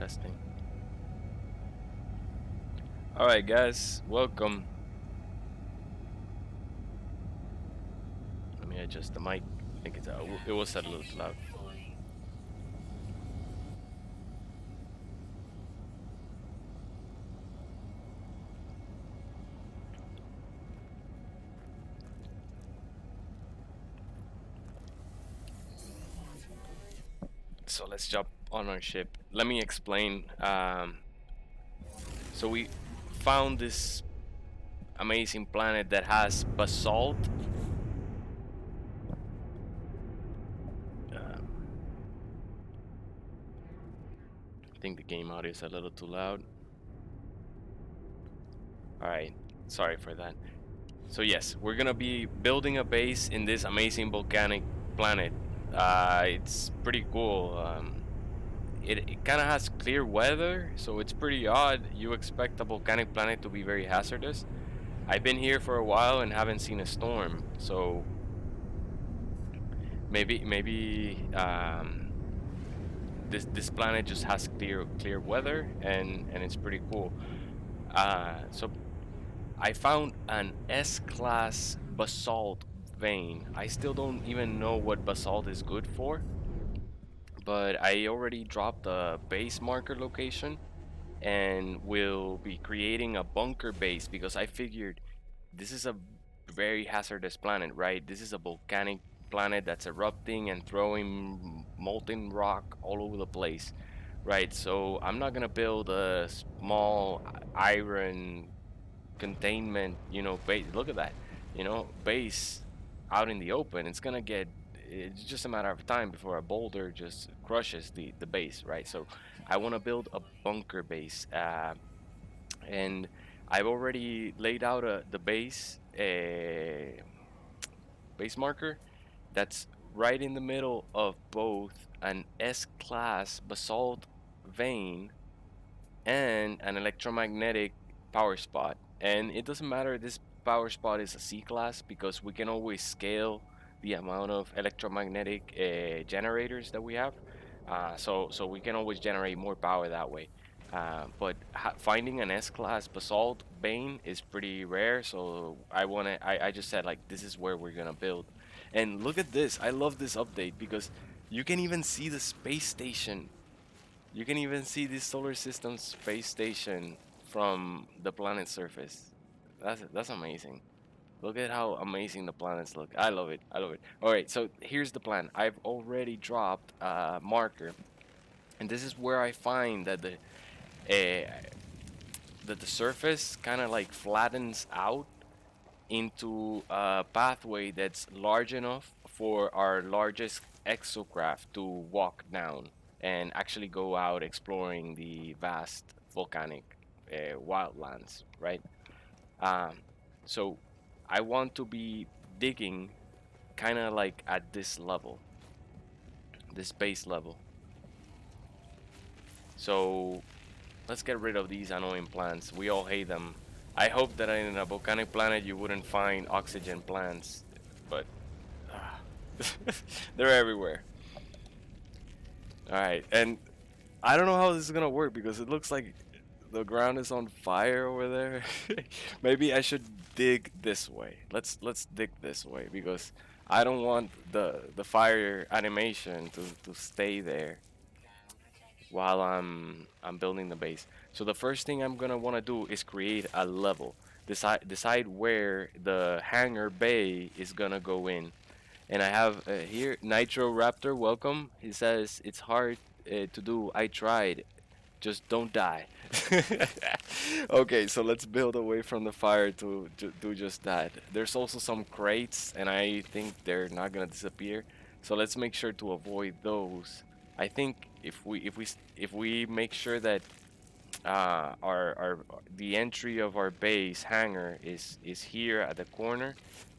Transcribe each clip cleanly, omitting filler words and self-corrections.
Testing. All right, guys, welcome. Let me adjust the mic. I think it was set a little too loud. So let's jump on our ship. Let me explain. So we found this amazing planet that has basalt. Um, I think the game audio is a little too loud. All right, sorry for that. So yes, we're gonna be building a base in this amazing volcanic planet. It's pretty cool. It kind of has clear weather, so it's pretty odd. You expect a volcanic planet to be very hazardous. I've been here for a while and haven't seen a storm, so maybe this planet just has clear weather and it's pretty cool. So I found an S-class basalt vein. I still don't even know what basalt is good for, but I already dropped a base marker location and will be creating a bunker base because I figured this is a very hazardous planet, right? This is a volcanic planet that's erupting and throwing molten rock all over the place, right? So I'm not gonna build a small iron containment, base. Look at that, base out in the open. It's just a matter of time before a boulder just crushes the base, right? So I want to build a bunker base, and I've already laid out the base marker that's right in the middle of both an S-class basalt vein and an electromagnetic power spot. And it doesn't matter this power spot is a C-class because we can always scale the amount of electromagnetic generators that we have. So we can always generate more power that way. But finding an S-class basalt vein is pretty rare, so I just said like this is where we're gonna build. And look at this! I love this update because you can even see the space station. You can even see the solar system space station from the planet's surface. That's amazing. Look at how amazing the planets look. I love it. I love it. All right, so here's the plan. I've already dropped a marker, and this is where I find uh, that the surface kind of like flattens out into a pathway that's large enough for our largest exocraft to walk down and actually go out exploring the vast volcanic wildlands, right? Um, so I want to be digging kind of like at this level, this base level. So let's get rid of these annoying plants. We all hate them. I hope that in a volcanic planet you wouldn't find oxygen plants, but they're everywhere. All right, and I don't know how this is gonna work because it looks like the ground is on fire over there. Maybe I should dig this way. Let's dig this way because I don't want the fire animation to stay there while I'm building the base. So the first thing I'm gonna want to do is create a level. Decide where the hangar bay is gonna go in. And I have here Nitro Raptor. Welcome. He says it's hard to do. I tried. Just don't die. Okay, so let's build away from the fire to do just that. There's also some crates, and I think they're not gonna disappear. So let's make sure to avoid those. I think if we make sure that our the entry of our base hangar is here at the corner,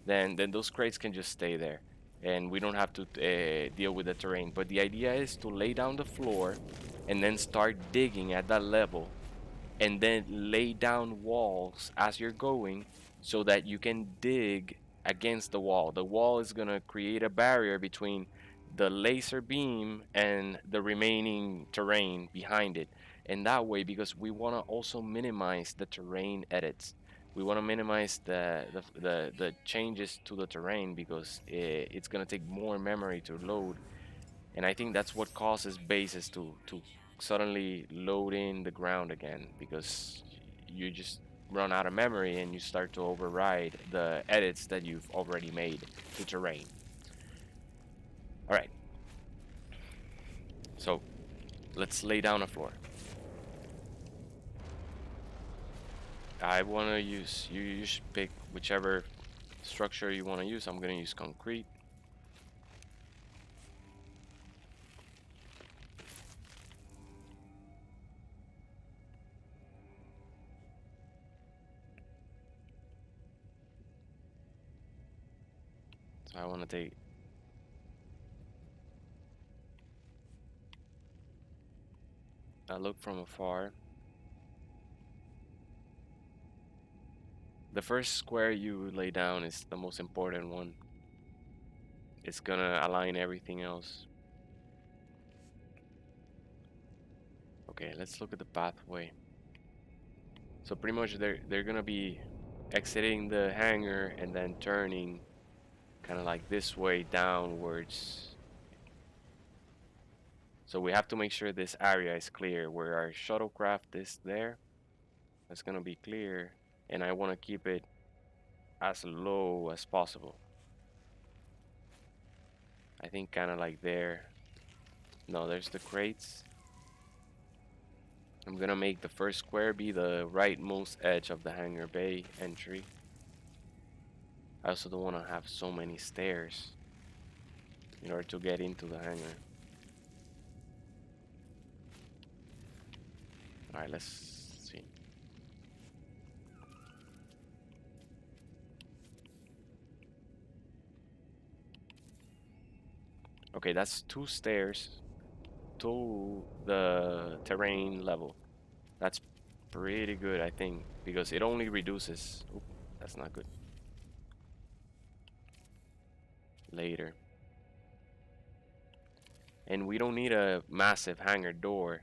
then those crates can just stay there, and we don't have to deal with the terrain. But the idea is to lay down the floor and then start digging at that level and then lay down walls as you're going so that you can dig against the wall. The wall is going to create a barrier between the laser beam and the remaining terrain behind it. And that way, because we want to also minimize the terrain edits. We want to minimize the changes to the terrain because it's going to take more memory to load. And I think that's what causes bases to suddenly load in the ground again, because you just run out of memory and you start to override the edits that you've already made to terrain. All right, so let's lay down a floor. I want to use, you should pick whichever structure you want to use. I'm going to use concrete. So I want to take, I look from afar. The first square you lay down is the most important one. It's gonna align everything else. Okay, let's look at the pathway. So pretty much they're gonna be exiting the hangar and then turning kind of like this way downwards. So we have to make sure this area is clear where our shuttlecraft is there. That's gonna be clear, and I want to keep it as low as possible. I think kind of like there. No, there's the crates. I'm gonna make the first square be the rightmost edge of the hangar bay entry. I also don't want to have so many stairs in order to get into the hangar. Alright, let's see. Okay, that's 2 stairs to the terrain level. That's pretty good, I think, because it only reduces. Oop, that's not good. Later. And we don't need a massive hangar door.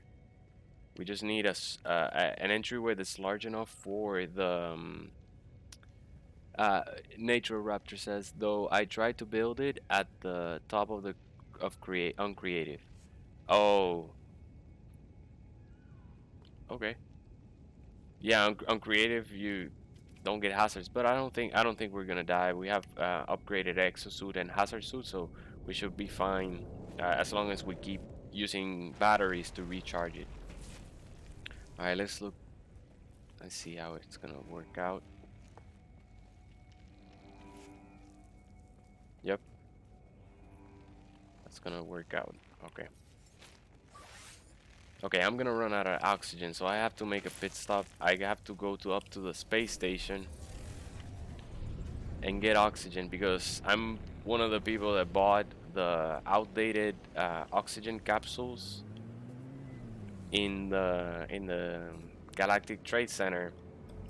We just need an entryway that's large enough for the Nature Raptor says, though I tried to build it at the top of the create uncreative. Oh, okay. Yeah, on creative you don't get hazards, but I don't think we're gonna die. We have upgraded exosuit and hazard suit, so we should be fine as long as we keep using batteries to recharge it. All right, let's look. Let's see how it's gonna work out. Yep, that's gonna work out. Okay. Okay, I'm gonna run out of oxygen, so I have to make a pit stop. I have to go up to the space station and get oxygen because I'm one of the people that bought the outdated oxygen capsules in the Galactic Trade Center,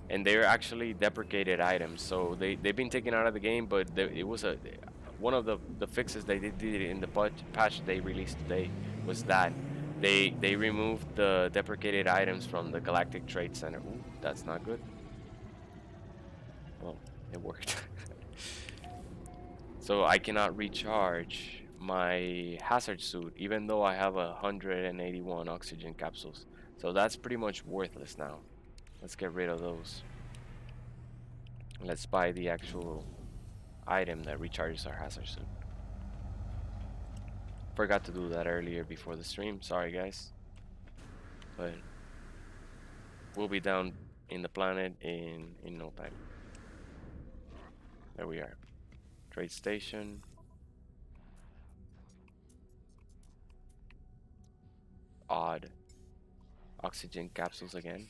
and they're actually deprecated items. So they've been taken out of the game, but it was one of the fixes they did in the patch they released today was that they removed the deprecated items from the Galactic Trade Center. Ooh, that's not good. Well, it worked. So I cannot recharge my hazard suit even though I have 181 oxygen capsules. So that's pretty much worthless now. Let's get rid of those. Let's buy the actual item that recharges our hazard suit. Forgot to do that earlier before the stream. Sorry guys. But we'll be down in the planet in no time. There we are. Trade station. Odd. Oxygen capsules again.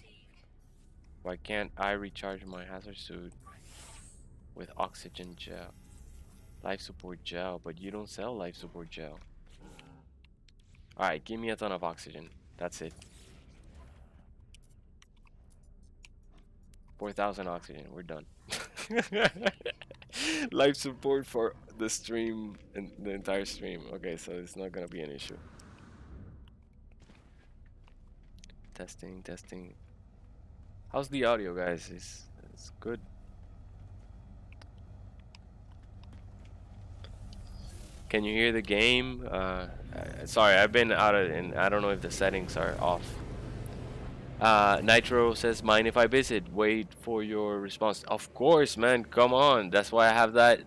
Why can't I recharge my hazard suit with oxygen gel? Life support gel, but you don't sell life support gel. Alright, give me a ton of oxygen. That's it. 4,000 oxygen. We're done. Life support for the stream and the entire stream. Okay, so it's not gonna be an issue. Testing, testing. How's the audio, guys? Is good? Can you hear the game? Sorry, I've been out of, and I don't know if the settings are off. Nitro says, mind if I visit? Wait for your response. Of course, man. Come on. That's why I have that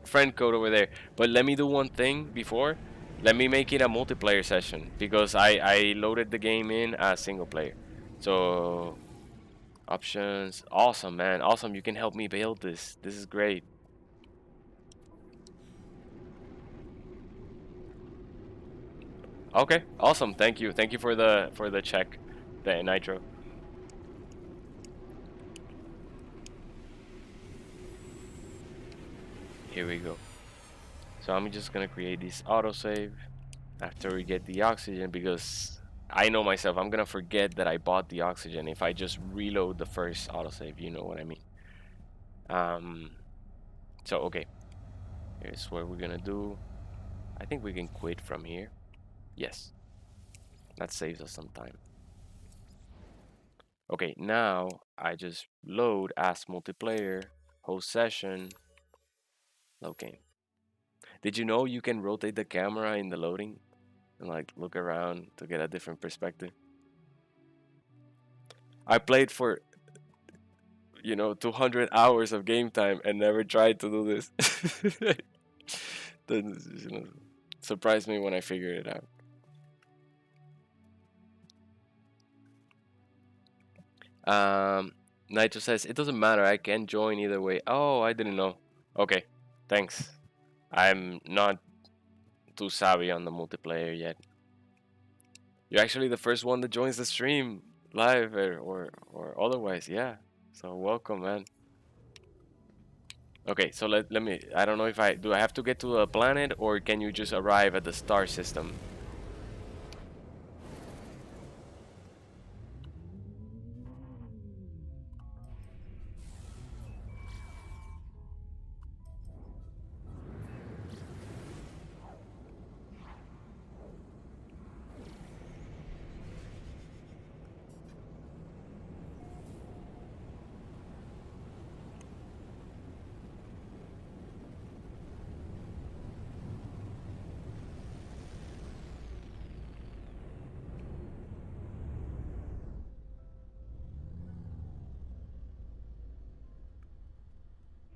friend code over there. But let me do one thing before. Let me make it a multiplayer session because I loaded the game in as single player. So options, awesome, man, awesome. You can help me build this. This is great. Okay, awesome. Thank you for the check, the Nitro. Here we go. So I'm just gonna create this autosave after we get the oxygen because I know myself, I'm gonna forget that I bought the oxygen if I just reload the first autosave, you know what I mean. Um, so okay, here's what we're gonna do. I think we can quit from here. Yes, that saves us some time. Okay, now I just load as multiplayer, host session, load game. Did you know you can rotate the camera in the loading and like look around to get a different perspective? I played for 200 hours of game time and never tried to do this. That surprised me when I figured it out. Nigel says it doesn't matter. I can join either way. Oh, I didn't know. Okay, thanks. I'm not too savvy on the multiplayer yet. You're actually the first one that joins the stream live or otherwise. Yeah. So welcome, man. Okay, so let me. I don't know if I have to get to a planet or can you just arrive at the star system?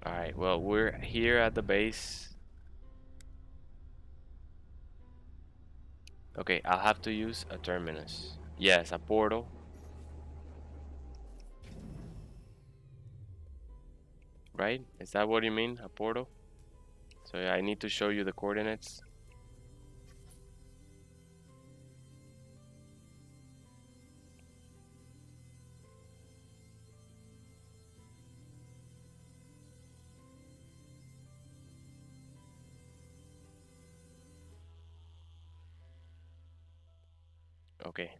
All right. Well, we're here at the base. Okay, I'll have to use a terminus. Yes, a portal. Right? Is that what you mean? A portal? So yeah, I need to show you the coordinates. Okay.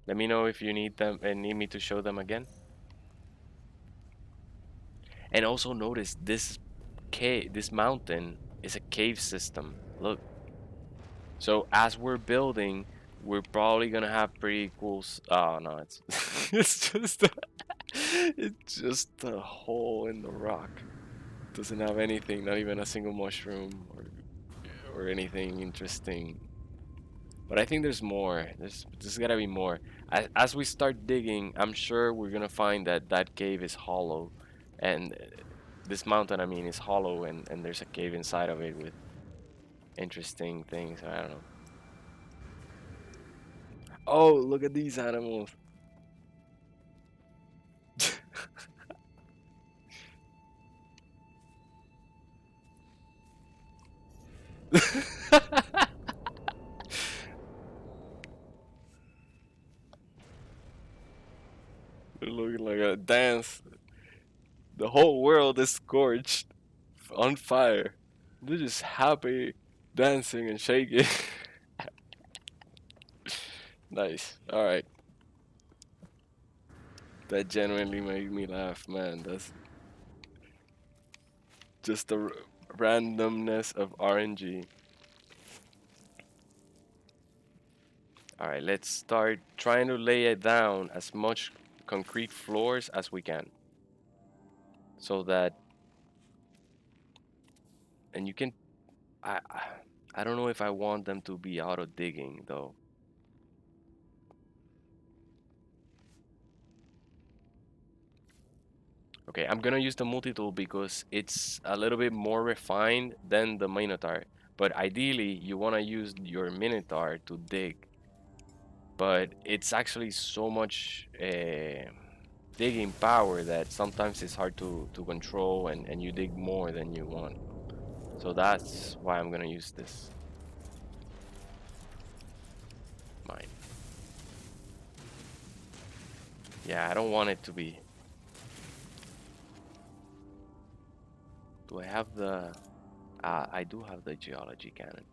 Let me know if you need them and need me to show them again. And also notice this cave, this mountain is a cave system. Look. So as we're building, we're probably gonna have pretty cool. Oh no, it's it's just a hole in the rock. Doesn't have anything, not even a single mushroom or anything interesting. But I think there's more. There's gotta be more. As we start digging, I'm sure we're gonna find that that cave is hollow, and this mountain, I mean, is hollow, and there's a cave inside of it with interesting things. I don't know. Oh, look at these animals. They're looking like a dance. The whole world is scorched, on fire. They're just happy, dancing and shaking. Nice. All right. That genuinely made me laugh, man. That's just the randomness of RNG. All right, let's start trying to lay it down as much concrete floors as we can, so that, and you can, I don't know if I want them to be auto digging though. Okay, I'm gonna use the multi-tool because it's a little bit more refined than the Minotaur. But ideally, you wanna use your Minotaur to dig. But it's actually so much digging power that sometimes it's hard to control, and you dig more than you want. So that's why I'm gonna use this mine. Yeah, I don't want it to be. Do I have the? I do have the geology cannon,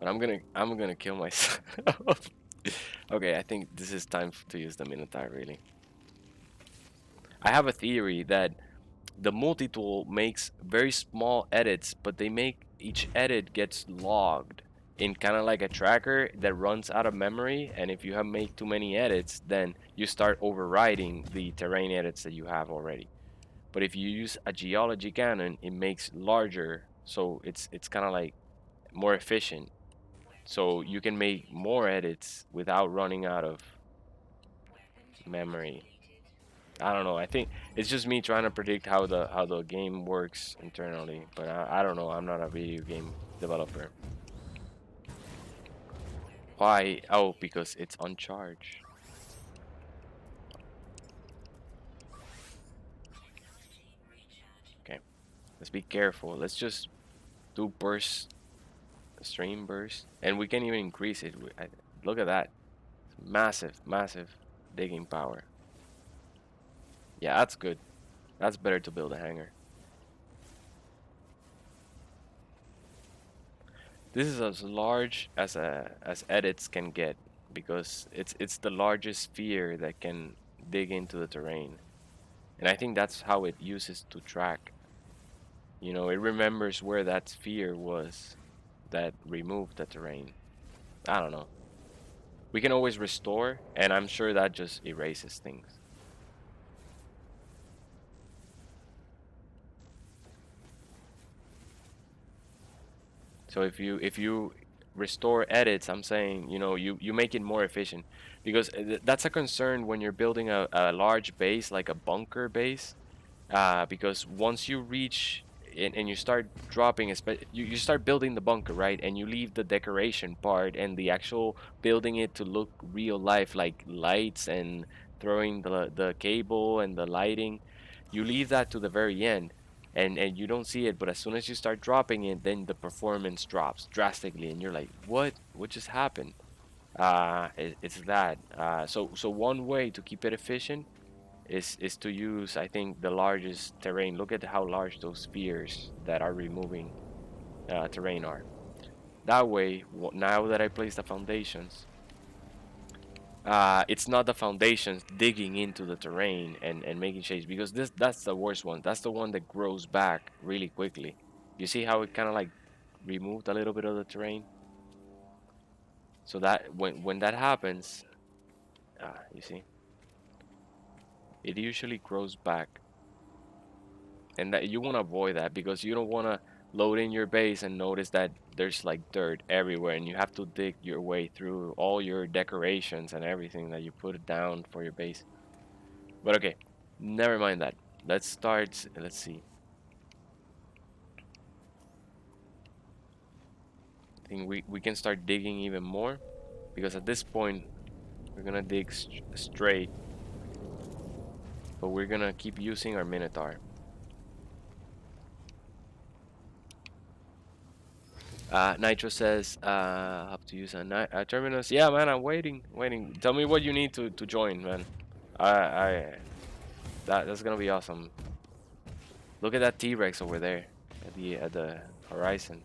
but I'm gonna kill myself. Okay, I think this is time to use the Minotaur. Really, I have a theory that the multi-tool makes very small edits, but they make each edit gets logged in kind of like a tracker that runs out of memory. And if you have made too many edits, then you start overriding the terrain edits that you have already. But if you use a geology cannon, it makes larger, so it's kind of like more efficient. So you can make more edits without running out of memory. I don't know. I think it's just me trying to predict how the game works internally, but I don't know. I'm not a video game developer. Why? Oh, because it's on charge. Okay, let's be careful. Let's just do burst, stream burst, and we can even increase it. Look at that. Massive, massive digging power. Yeah, that's good. That's better to build a hangar. This is as large as edits can get because it's the largest sphere that can dig into the terrain. And I think that's how it uses to track. You know, it remembers where that sphere was that removed the terrain. I don't know. We can always restore, and I'm sure that just erases things. So if you restore edits, I'm saying, you make it more efficient because that's a concern when you're building a large base like a bunker base. Because once you reach and you start dropping, you start building the bunker, right? And you leave the decoration part and the actual building it to look real life, like lights and throwing the cable and the lighting. You leave that to the very end, and you don't see it. But as soon as you start dropping it, then the performance drops drastically, and you're like, what just happened? It's that. So one way to keep it efficient is to use, I think, the largest terrain. Look at how large those spheres that are removing terrain are. That way, now that I place the foundations, it's not the foundations digging into the terrain and making shapes, because that's the worst one. That's the one that grows back really quickly. You see how it kind of like removed a little bit of the terrain? So that when that happens, you see, it usually grows back. And that you want to avoid that because you don't want to load in your base and notice that there's like dirt everywhere and you have to dig your way through all your decorations and everything that you put down for your base. But okay, never mind that. Let's start. Let's see. I think we can start digging even more because at this point we're gonna dig straight, but we're gonna keep using our Minotaur. Nitro says, have to use a terminus. Yeah, man, I'm waiting. Tell me what you need to join, man. I that's gonna be awesome. Look at that T-Rex over there at the horizon.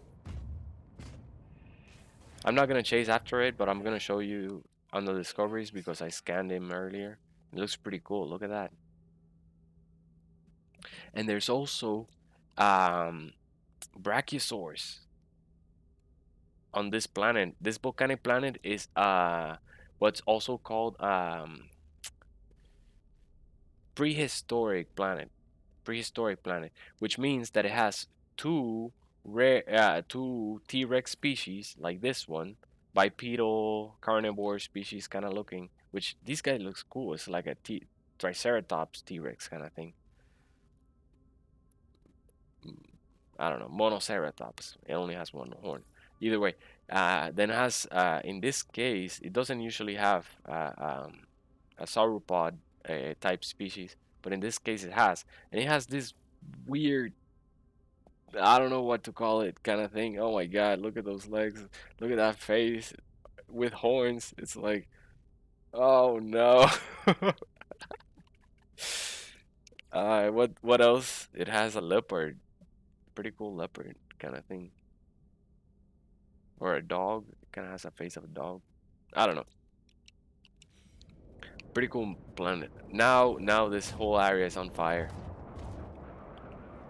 I'm not gonna chase after it, but I'm gonna show you on the discoveries because I scanned him earlier. It looks pretty cool. Look at that. And there's also um, brachiosaurs. on this planet. This volcanic planet is what's also called prehistoric planet. Prehistoric planet, which means that it has two T-Rex species like this one, bipedal carnivore species kind of looking, which this guy looks cool. It's like a Triceratops T-Rex kind of thing. I don't know, Monoceratops. It only has one horn. Either way, then it has in this case, it doesn't usually have a sauropod type species, but in this case it has, and it has this weird, I don't know what to call it, kind of thing. Oh my God, look at those legs. Look at that face with horns. It's like, oh no. What else? It has a leopard. Pretty cool leopard kind of thing. Or a dog. It kind of has a face of a dog. I don't know. Pretty cool planet. Now this whole area is on fire.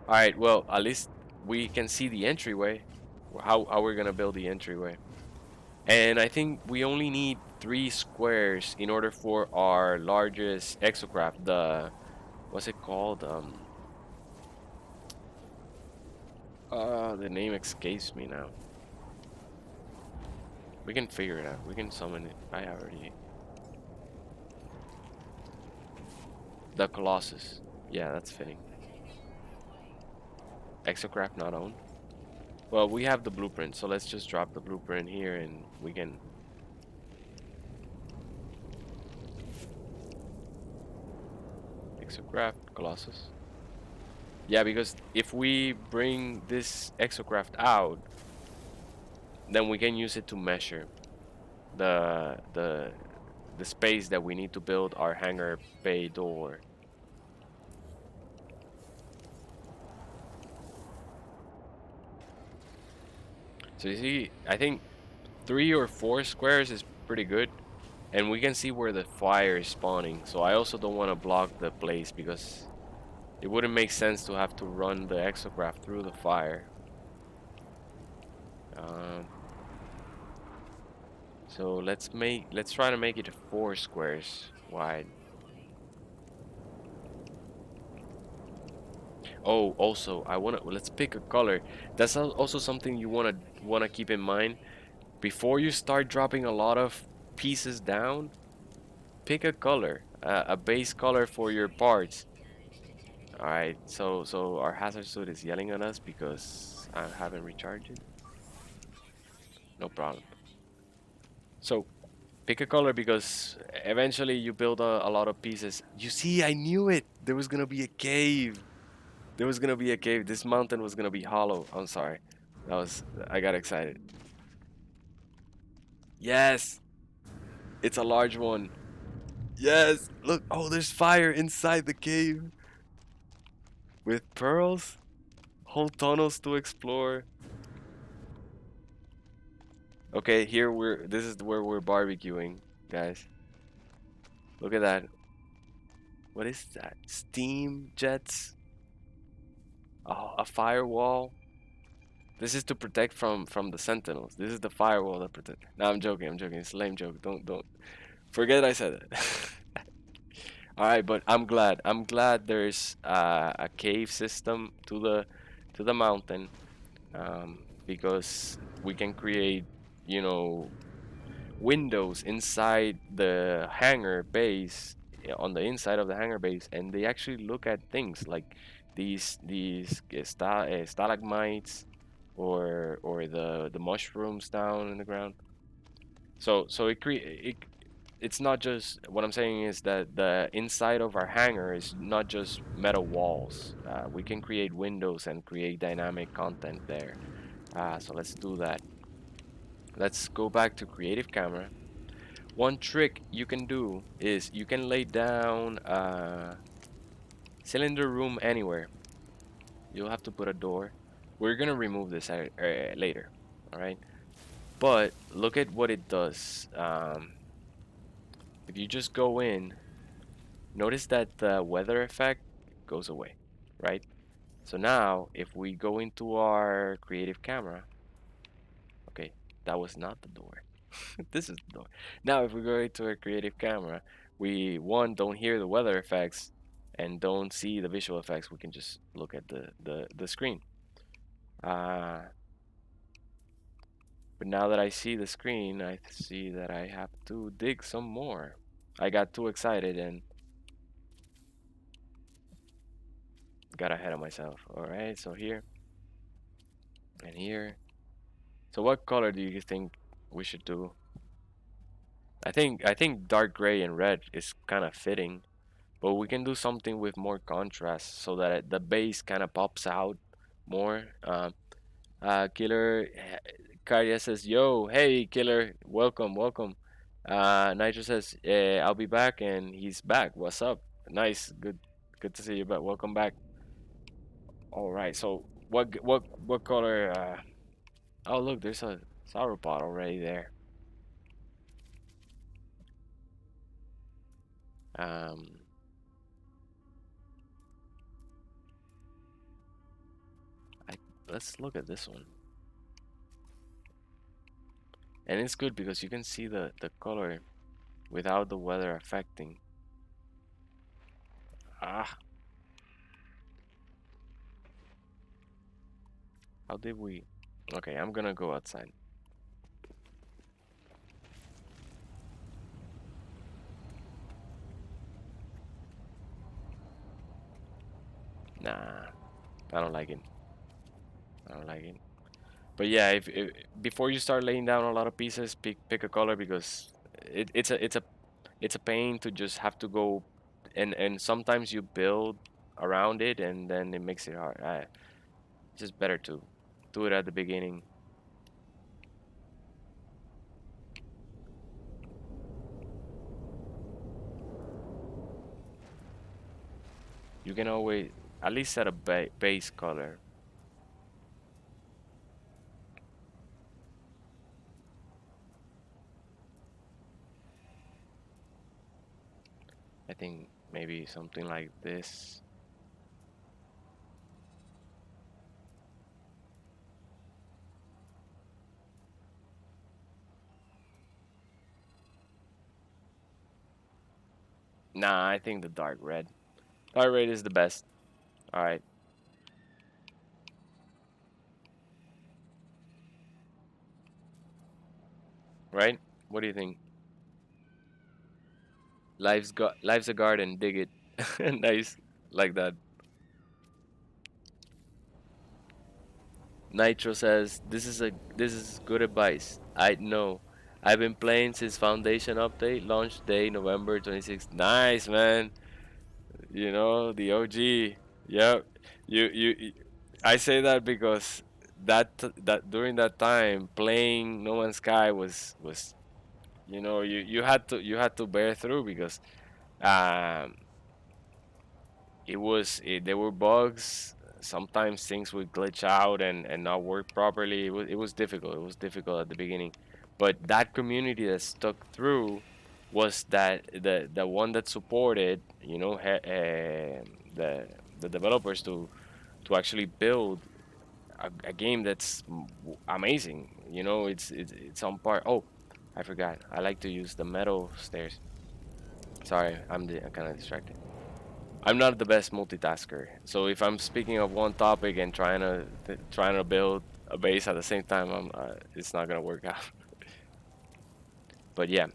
All right, well, at least we can see the entryway. How we're gonna build the entryway. And I think we only need 3 squares in order for our largest exocraft. What's it called? The name escapes me now. We can figure it out. We can summon it. I already. The Colossus. Yeah, that's fitting. Exocraft not owned. Well, we have the blueprint, so let's just drop the blueprint here and we can. Exocraft, Colossus. Yeah, because if we bring this exocraft out, then we can use it to measure the the the space that we need to build our hangar bay door. So you see, I think 3 or 4 squares is pretty good, and we can see where the fire is spawning. So I also don't want to block the place because it wouldn't make sense to have to run the exocraft through the fire. Um, so let's try to make it 4 squares wide. Oh, also let's pick a color. That's also something you wanna keep in mind before you start dropping a lot of pieces down. Pick a color, a base color for your parts. All right, so our hazard suit is yelling at us because I haven't recharged it. No problem. So pick a color because eventually you build a lot of pieces. You see, I knew it. There was gonna be a cave. There was gonna be a cave. This mountain was gonna be hollow. I'm sorry. I got excited. Yes, it's a large one. Yes, look. Oh, there's fire inside the cave with pearls, whole tunnels to explore. Okay, this is where we're barbecuing, guys. Look at that. What is that? Steam jets? Oh, a firewall. This is to protect from the sentinels. This is the firewall that protect. No, I'm joking. I'm joking. It's a lame joke. Don't forget I said it. All right, but I'm glad. I'm glad there's a cave system to the mountain, because we can create, you know, windows inside the hangar base, on the inside of the hangar base, and they actually look at things like these stalagmites or the mushrooms down in the ground. So it's not just, what I'm saying is that the inside of our hangar is not just metal walls. We can create windows and create dynamic content there. So let's do that. Let's go back to creative camera. One trick you can do is you can lay down a cylinder room anywhere. You'll have to put a door. We're gonna remove this later, all right? But look at what it does. If you just go in, notice that the weather effect goes away, right? So now, if we go into our creative camera, okay, That was not the door. This is the door. Now, if we go into a creative camera, we one don't hear the weather effects and don't see the visual effects. We can just look at the screen. Uh, but now that I see the screen, I see that I have to dig some more. I got too excited and got ahead of myself. All right, so here and here. So what color do you think we should do? I think dark gray and red is kind of fitting, but we can do something with more contrast so that the base kind of pops out more. Killer Karya says, "Yo, hey, Killer, welcome, welcome." Nitro says, "I'll be back," and he's back. What's up? Nice, good to see you back. Welcome back. All right, so what color? Oh, look, there's a sauropod already there. Um, I let's look at this one, and it's good because you can see the color without the weather affecting. Ah, how did we? Okay, I'm gonna go outside. Nah, I don't like it. I don't like it. But yeah, if before you start laying down a lot of pieces, pick a color because it's a pain to just have to go and sometimes you build around it and then it makes it hard. It's just better to do it at the beginning. You can always at least set a base color. I think maybe something like this. Nah, I think the dark red. Dark red is the best. All right, right? What do you think? Life's a garden. Dig it. Nice, like that. Nitro says this is good advice. I know. I've been playing since Foundation update launch day November 26th. Nice man. You know the OG. Yep. You I say that because that during that time playing No Man's Sky was you had to bear through because um there were bugs. Sometimes things would glitch out and not work properly. It was difficult. It was difficult at the beginning, but that community that stuck through was that the one that supported the the developers to actually build a game that's amazing. It's on par. Oh, I forgot. I like to use the metal stairs. Sorry, I'm kind of distracted. I'm not the best multitasker. So if I'm speaking of one topic and trying to build a base at the same time, it's not gonna work out. But yeah,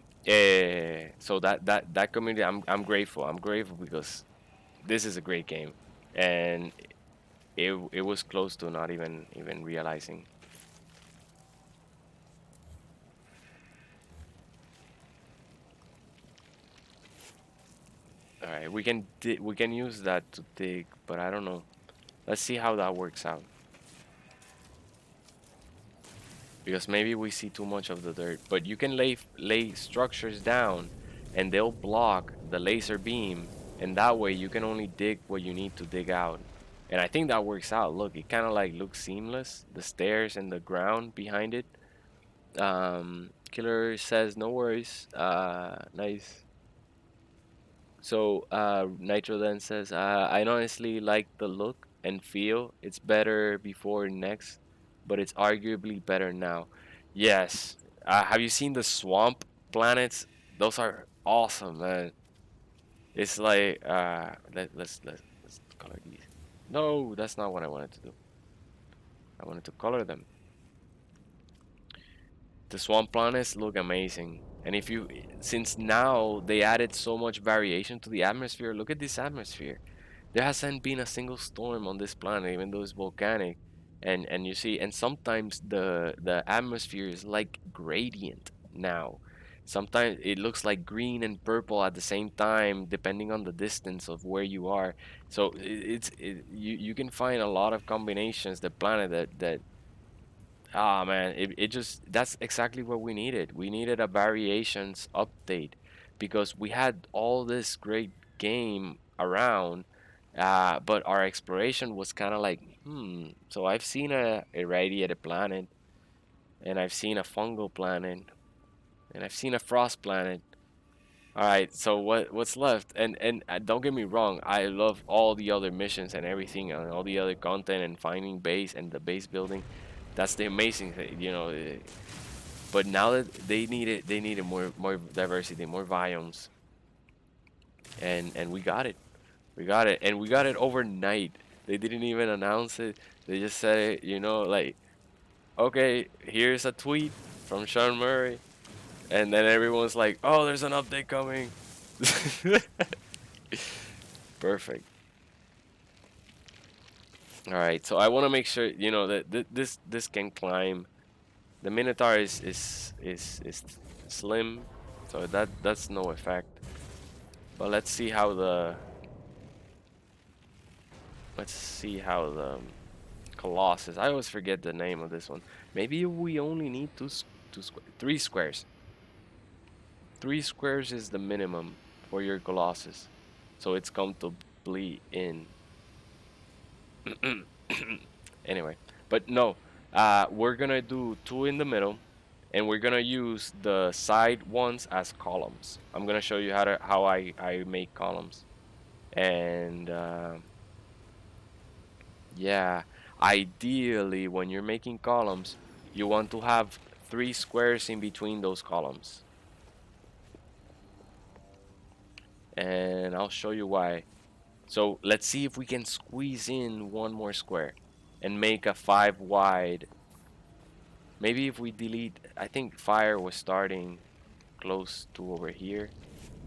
so that community, I'm grateful. I'm grateful because this is a great game, and it was close to not even realizing. All right, we can use that to dig, but I don't know. Let's see how that works out. Because maybe we see too much of the dirt. But you can lay structures down, and they'll block the laser beam, and that way you can only dig what you need to dig out. And I think that works out. Look, it kind of like looks seamless. The stairs and the ground behind it. Killer says no worries. Nice. So Nitro then says, I honestly like the look and feel. It's better before next, but it's arguably better now. Yes. Have you seen the swamp planets? Those are awesome, man. It's like let's color these. No, that's not what I wanted to do. I wanted to color them. The swamp planets look amazing. And if you, since now they added so much variation to the atmosphere, look at this atmosphere. There hasn't been a single storm on this planet, even though it's volcanic. And you see, and sometimes the atmosphere is like gradient now. Sometimes it looks like green and purple at the same time, depending on the distance of where you are. So you can find a lot of combinations the planet that ah man, it just that's exactly what we needed. We needed a variations update because we had all this great game around, but our exploration was kind of like, So I've seen a irradiated planet, and I've seen a fungal planet, and I've seen a frost planet. All right, so what's left? And don't get me wrong, I love all the other missions and everything, and all the other content and finding base and the base building. That's the amazing thing, but now that they needed more diversity, more biomes, and we got it. We got it, and we got it overnight. They didn't even announce it. They just said it, like, okay, here's a tweet from Sean Murray, and then everyone's like, oh, there's an update coming. Perfect. All right, so I want to make sure that this can climb. The Minotaur is slim, so that's no effect. But let's see how the Colossus. I always forget the name of this one. Maybe we only need three squares. 3 squares is the minimum for your Colossus, so it's comfortably in. Anyway, but no, we're gonna do two in the middle, and we're gonna use the side ones as columns. I'm gonna show you how I make columns, and yeah, ideally when you're making columns, you want to have 3 squares in between those columns, and I'll show you why. So let's see if we can squeeze in one more square and make a 5 wide. Maybe if we delete, I think fire was starting close to over here.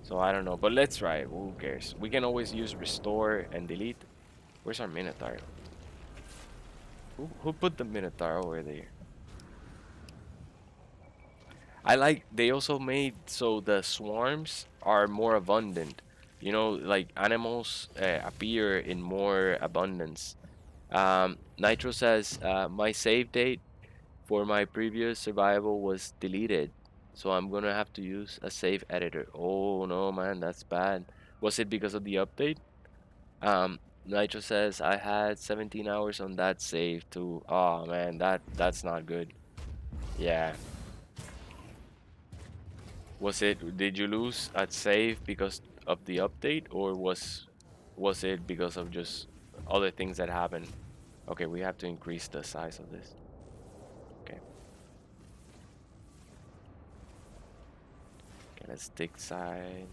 So I don't know, but let's try it. Who cares? We can always use restore and delete. Where's our Minotaur? Who put the Minotaur over there? I like they also made so the swarms are more abundant. Like animals appear in more abundance. Nitro says my save date for my previous survival was deleted, so I'm gonna have to use a save editor. Oh no, man, that's bad. Was it because of the update? Nitro says I had 17 hours on that save too. Oh man, that's not good. Yeah. Did you lose at save because of the update, or was it because of just other things that happened? Okay, we have to increase the size of this. Okay. Okay, let's dig side.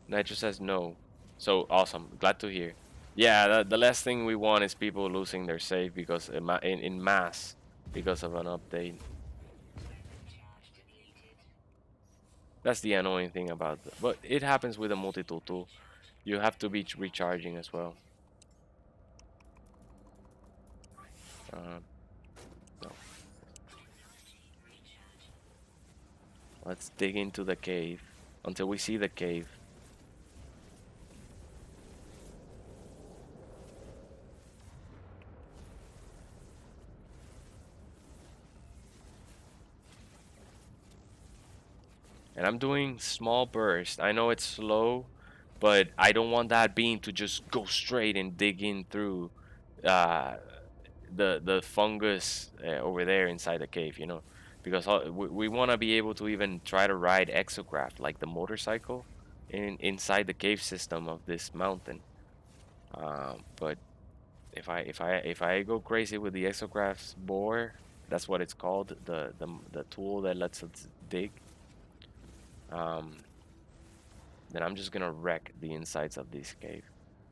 Nitro says no. So awesome. Glad to hear. Yeah, the last thing we want is people losing their save because in mass because of an update. That's the annoying thing about it. But it happens with a multi-tool too. You have to be recharging as well. Uh, no. Let's dig into the cave until we see the cave. And I'm doing small bursts. I know it's slow, but I don't want that beam to just go straight and dig in through uh, the fungus over there inside the cave, because we want to be able to even try to ride exocraft like the motorcycle inside the cave system of this mountain. But if I go crazy with the exographs bore, that's what it's called, the tool that lets us dig, um, then I'm just gonna wreck the insides of this cave.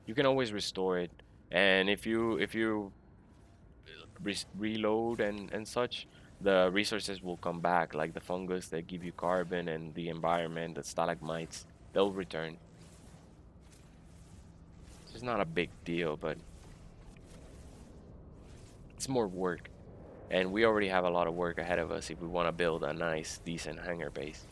You can always restore it, and if you reload and such, the resources will come back, like the fungus that give you carbon and the environment, the stalagmites, they'll return. It's not a big deal, but it's more work. And we already have a lot of work ahead of us if we want to build a nice, decent hangar base.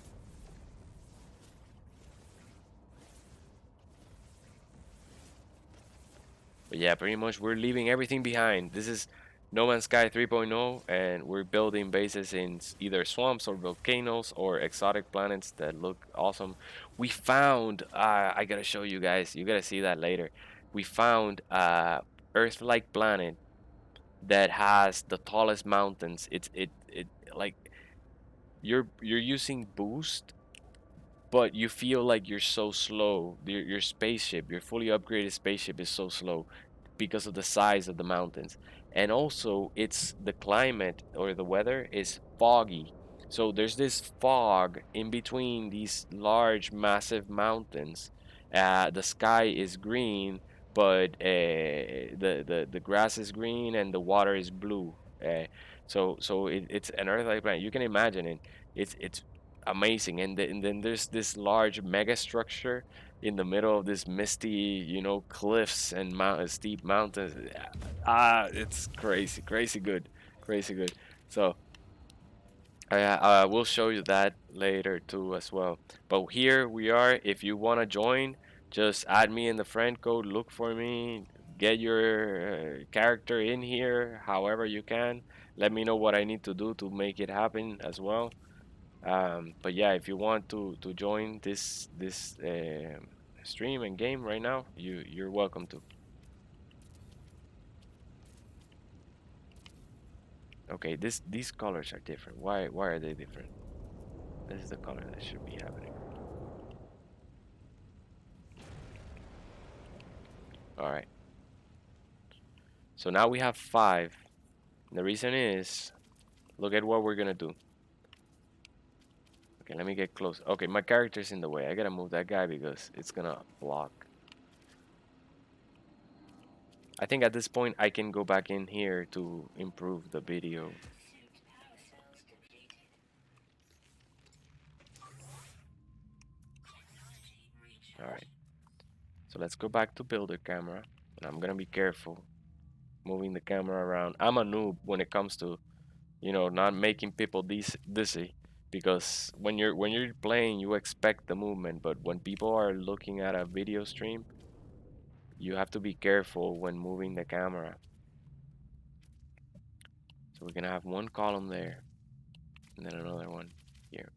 But yeah, pretty much we're leaving everything behind. This is No Man's Sky 3.0, and we're building bases in either swamps or volcanoes or exotic planets that look awesome. We found, I gotta show you guys, you gotta see that later. We found a Earth-like planet that has the tallest mountains. It like you're using boost, but you feel like you're so slow. Your spaceship, your fully upgraded spaceship is so slow because of the size of the mountains. And also, it's the climate or the weather is foggy. So there's this fog in between these large, massive mountains. The sky is green, but the grass is green and the water is blue. It's an Earth-like planet. You can imagine it. It's amazing. And then there's this large mega structure in the middle of this misty, cliffs and steep mountains. It's crazy, crazy good, crazy good. So I will show you that later too as well. But here we are. If you want to join, just add me in the friend code, look for me, get your character in here however you can. Let me know what I need to do to make it happen as well. But yeah, if you want to join this stream and game right now, you're welcome to. Okay, these colors are different. Why are they different? This is the color that should be happening. All right. So now we have 5. And the reason is, look at what we're gonna do. Okay, let me get close. Okay, my character's in the way. I gotta move that guy because it's gonna block. I think at this point I can go back in here to improve the video. All right. So let's go back to builder camera, and I'm gonna be careful moving the camera around. I'm a noob when it comes to, not making people dizzy, because when you're playing, you expect the movement, but when people are looking at a video stream, you have to be careful when moving the camera. So we're gonna have one column there, and then another one here.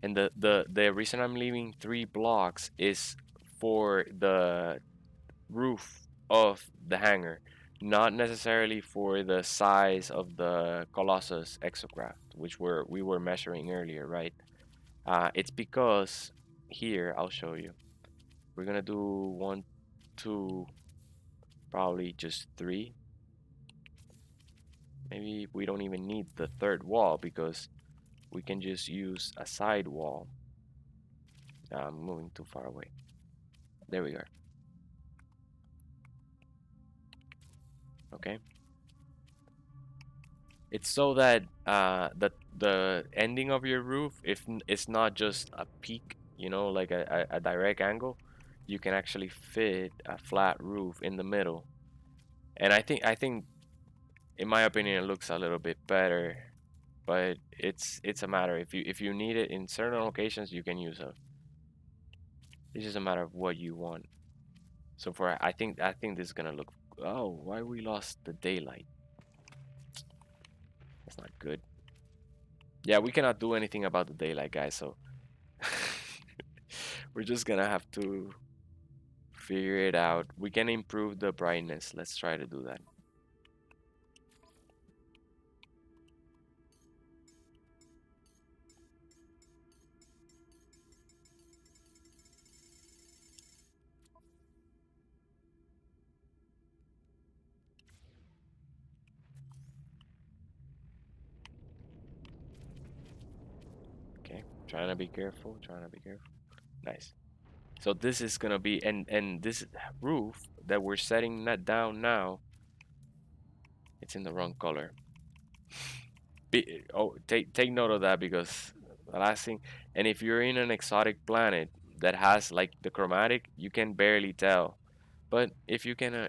And the reason I'm leaving 3 blocks is for the roof of the hangar, not necessarily for the size of the Colossus exocraft, which we were measuring earlier, right? It's because here, I'll show you. We're gonna do 1, 2, probably just 3. Maybe we don't even need the 3rd wall because we can just use a side wall. I'm moving too far away. There we are. Okay. It's so that the ending of your roof, if it's not just a peak, like a direct angle, you can actually fit a flat roof in the middle. And I think in my opinion it looks a little bit better, but it's a matter, if you need it in certain locations, you can use it. It's just a matter of what you want. So I think this is gonna look. Oh, why we lost the daylight? That's not good. Yeah, we cannot do anything about the daylight, guys, so we're just gonna have to figure it out. We can improve the brightness. Let's try to do that. Trying to be careful. Trying to be careful. Nice. So this is gonna be and this roof that we're setting that down now, it's in the wrong color. Take note of that because the last thing, and if you're in an exotic planet that has like the chromatic, you can barely tell. But if you can,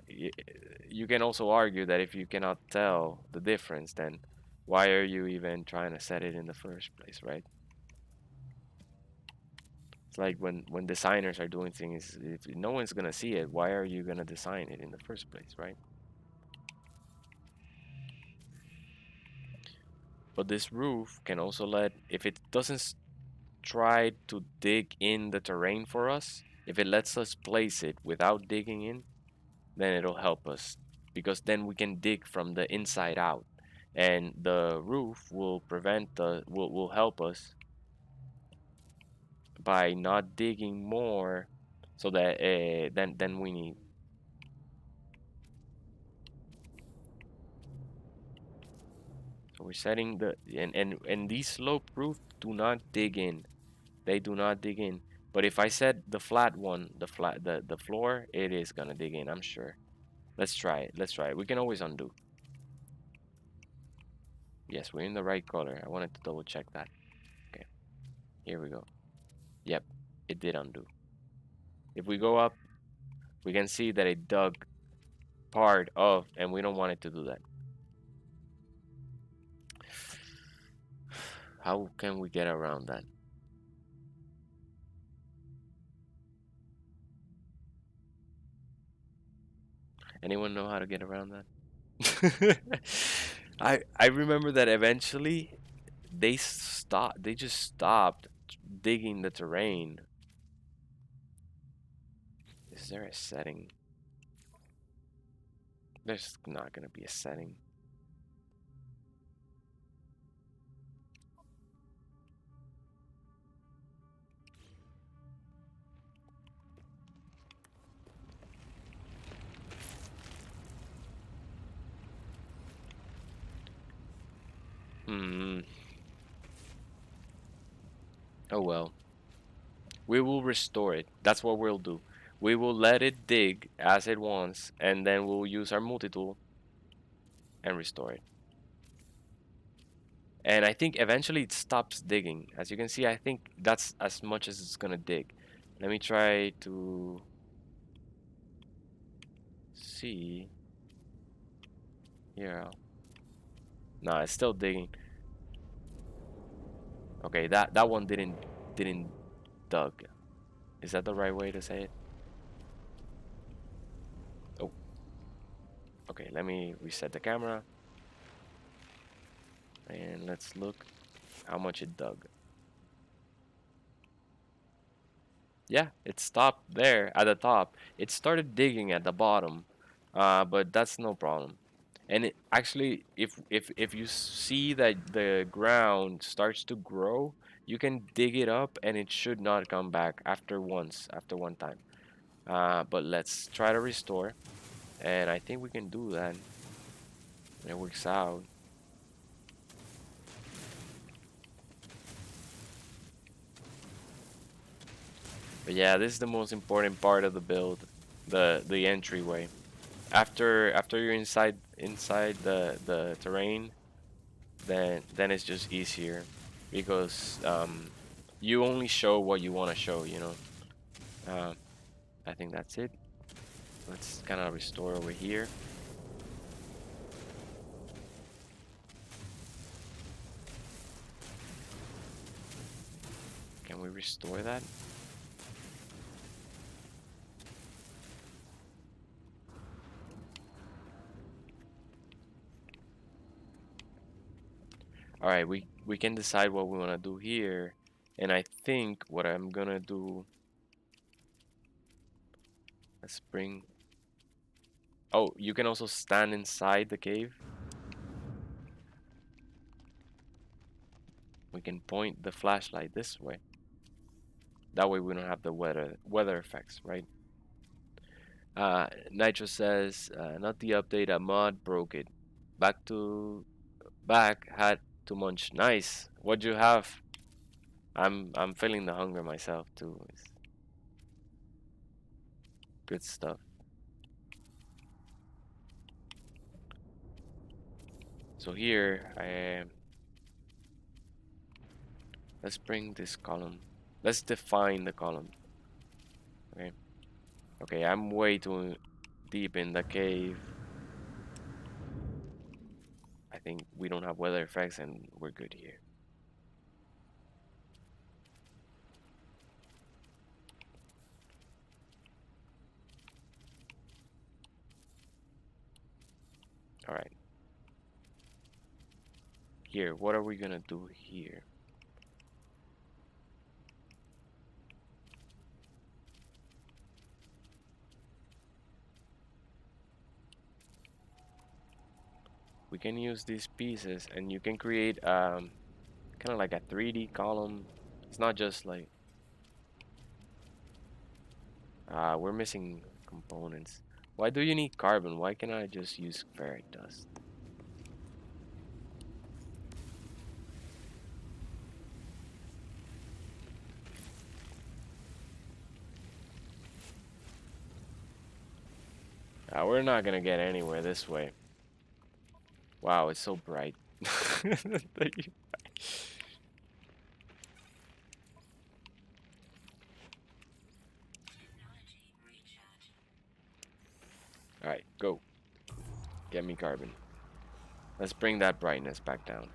you can also argue that if you cannot tell the difference, then why are you even trying to set it in the first place, right? It's like when designers are doing things, if no one's gonna see it, why are you gonna design it in the first place, right? But this roof can also let, if it doesn't try to dig in the terrain for us, if it lets us place it without digging in, then it'll help us because then we can dig from the inside out, and the roof will prevent the will help us by not digging more, so that then we need. So we're setting the and these slope roof do not dig in. They do not dig in. But if I set the flat one, the floor, it is gonna dig in, I'm sure. Let's try it. Let's try it. We can always undo. Yes, we're in the right color. I wanted to double check that. Okay, here we go. Yep, it did undo. If we go up, we can see that it dug part of, and we don't want it to do that. How can we get around that? Anyone know how to get around that? I remember that eventually they just stopped digging the terrain. Is there a setting? There's not gonna be a setting. Hmm. Oh well. We will restore it. That's what we'll do. We will let it dig as it wants, and then we'll use our multi-tool and restore it. And I think eventually it stops digging. As you can see, I think that's as much as it's gonna dig. Let me try to see here. No, it's still digging. Okay, that one didn't dug. Is that the right way to say it? Oh, okay. Let me reset the camera and let's look how much it dug. Yeah, it stopped there at the top. It started digging at the bottom, but that's no problem. And it actually, if you see that the ground starts to grow, you can dig it up, and it should not come back after one time. But let's try to restore, and I think we can do that. It works out. But yeah, this is the most important part of the build, the entryway. After you're inside the terrain, then it's just easier because you only show what you want to show, you know. Uh, I think that's it. Let's kind of restore over here. Can we restore that? All right, we can decide what we want to do here, and I think what I'm gonna do. Let's bring. Oh, you can also stand inside the cave. We can point the flashlight this way. That way we don't have the weather effects, right? Nitro says, not the update, a mod broke it. Back to back had too much. Nice. What'd you have? I'm feeling the hunger myself too. It's good stuff. So here, let's bring this column. Let's define the column. Okay. Okay, I'm way too deep in the cave. I think we don't have weather effects and we're good here. All right. Here, what are we gonna do here? We can use these pieces and you can create kind of like a 3D column. It's not just like we're missing components. Why do you need carbon? Why can't I just use ferric dust? We're not gonna get anywhere this way. Wow, it's so bright. Alright, go. Get me carbon. Let's bring that brightness back down.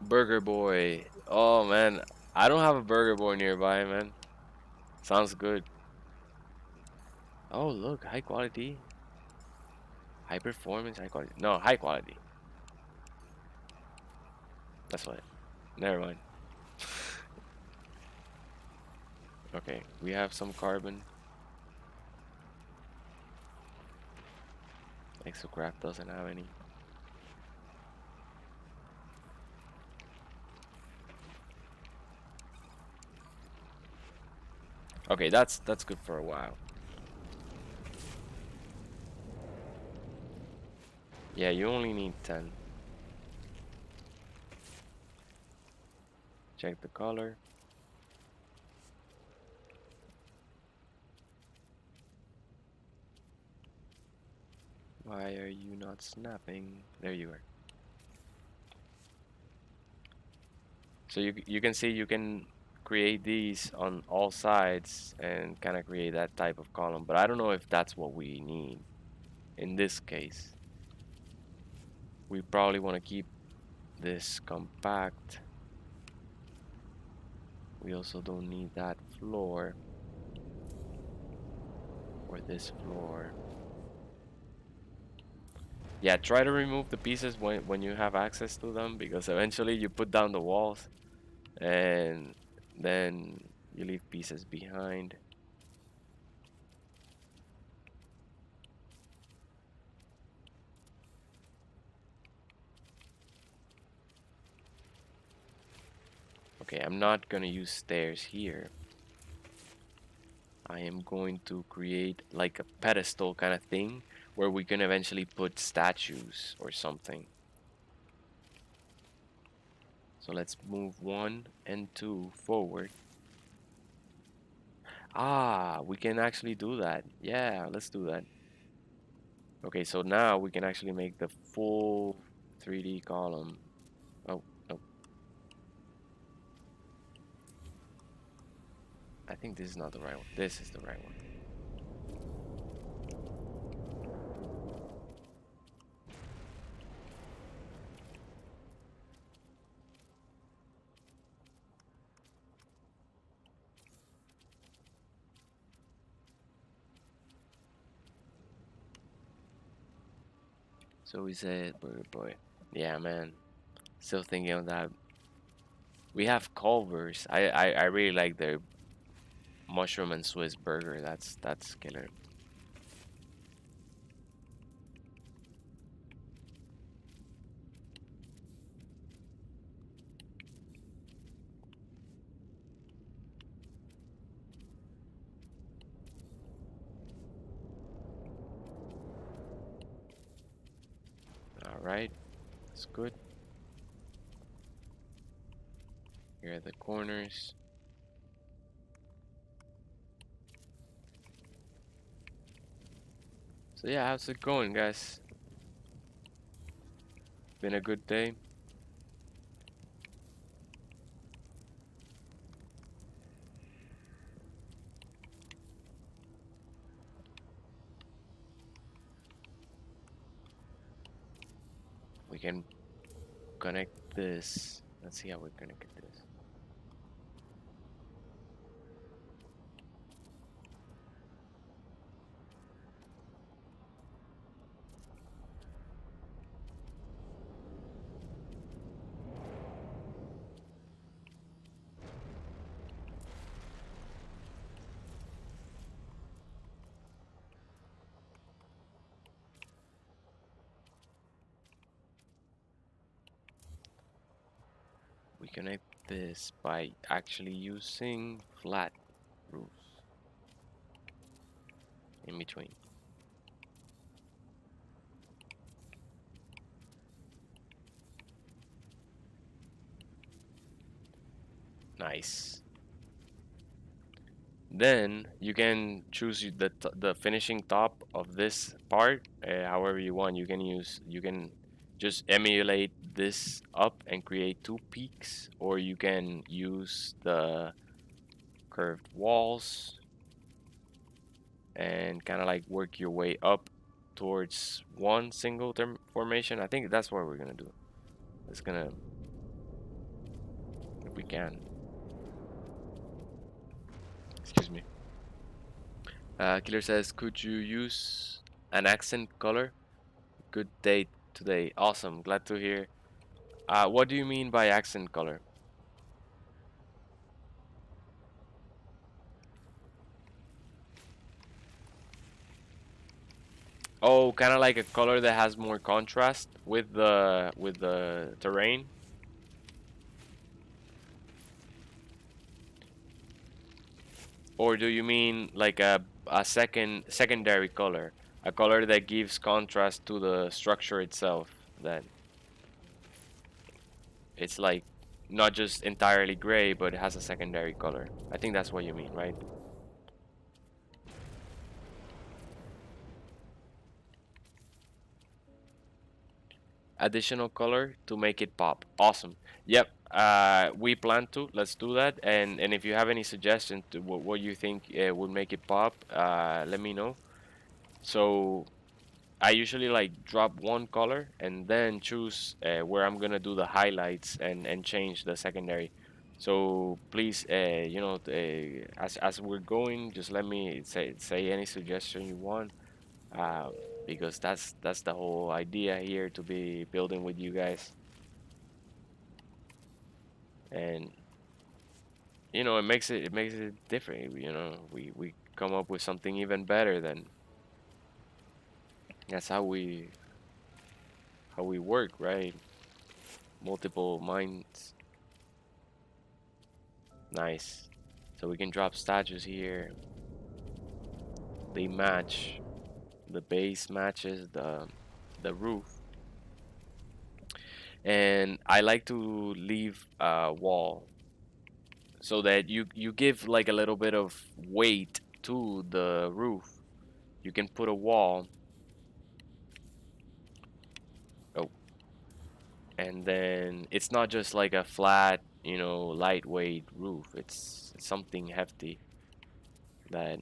Burger boy. Oh man, I don't have a burger boy nearby, man. Sounds good. Oh look, high quality. High performance, high quality. No, high quality. That's what. Never mind. Okay, we have some carbon. Exocraft doesn't have any. Okay, that's good for a while. Yeah, you only need 10. Check the color. Why are you not snapping? There you are. So you can see you can create these on all sides and kind of create that type of column, but I don't know if that's what we need in this case. We probably want to keep this compact. We also don't need that floor or this floor. Yeah, try to remove the pieces when you have access to them, because eventually you put down the walls and then you leave pieces behind. Okay, I'm not gonna use stairs here. I am going to create like a pedestal kind of thing where we can eventually put statues or something. So let's move 1 and 2 forward. Ah, we can actually do that. Yeah, let's do that. Okay, so now we can actually make the full 3D column. Oh, no. I think this is not the right one. This is the right one. So we said, burger boy. Yeah, man. Still thinking of that. We have Culver's. I really like their mushroom and Swiss burger. That's killer. That's good. Here are the corners. So yeah, how's it going, guys? Been a good day. We can connect this. Let's see how we connect this. We connect this by actually using flat roofs in between. Nice. Then you can choose the finishing top of this part however you want. You can just emulate this up and create two peaks, or you can use the curved walls and kind of like work your way up towards one single term formation. I think that's what we're gonna do. It's gonna, if we can. Excuse me. Killer says, could you use an accent color? Good day today. Awesome. Glad to hear. What do you mean by accent color? Oh, kind of like a color that has more contrast with the terrain. Or do you mean like a secondary color, a color that gives contrast to the structure itself? That it's like not just entirely gray, but it has a secondary color. I think that's what you mean, right? Additional color to make it pop. Awesome. Yep. We plan to. Let's do that. And if you have any suggestions to what you think would make it pop, let me know. So I usually like drop one color and then choose where I'm gonna do the highlights and change the secondary. So please, as we're going, just let me say any suggestion you want, uh, because that's the whole idea here, to be building with you guys. And it makes it different. We come up with something even better than. That's how we work, right? Multiple minds. Nice. So we can drop statues here. They match. The base matches the roof. And I like to leave a wall so that you give like a little bit of weight to the roof. You can put a wall. Oh, and then it's not just like a flat, lightweight roof. It's something hefty that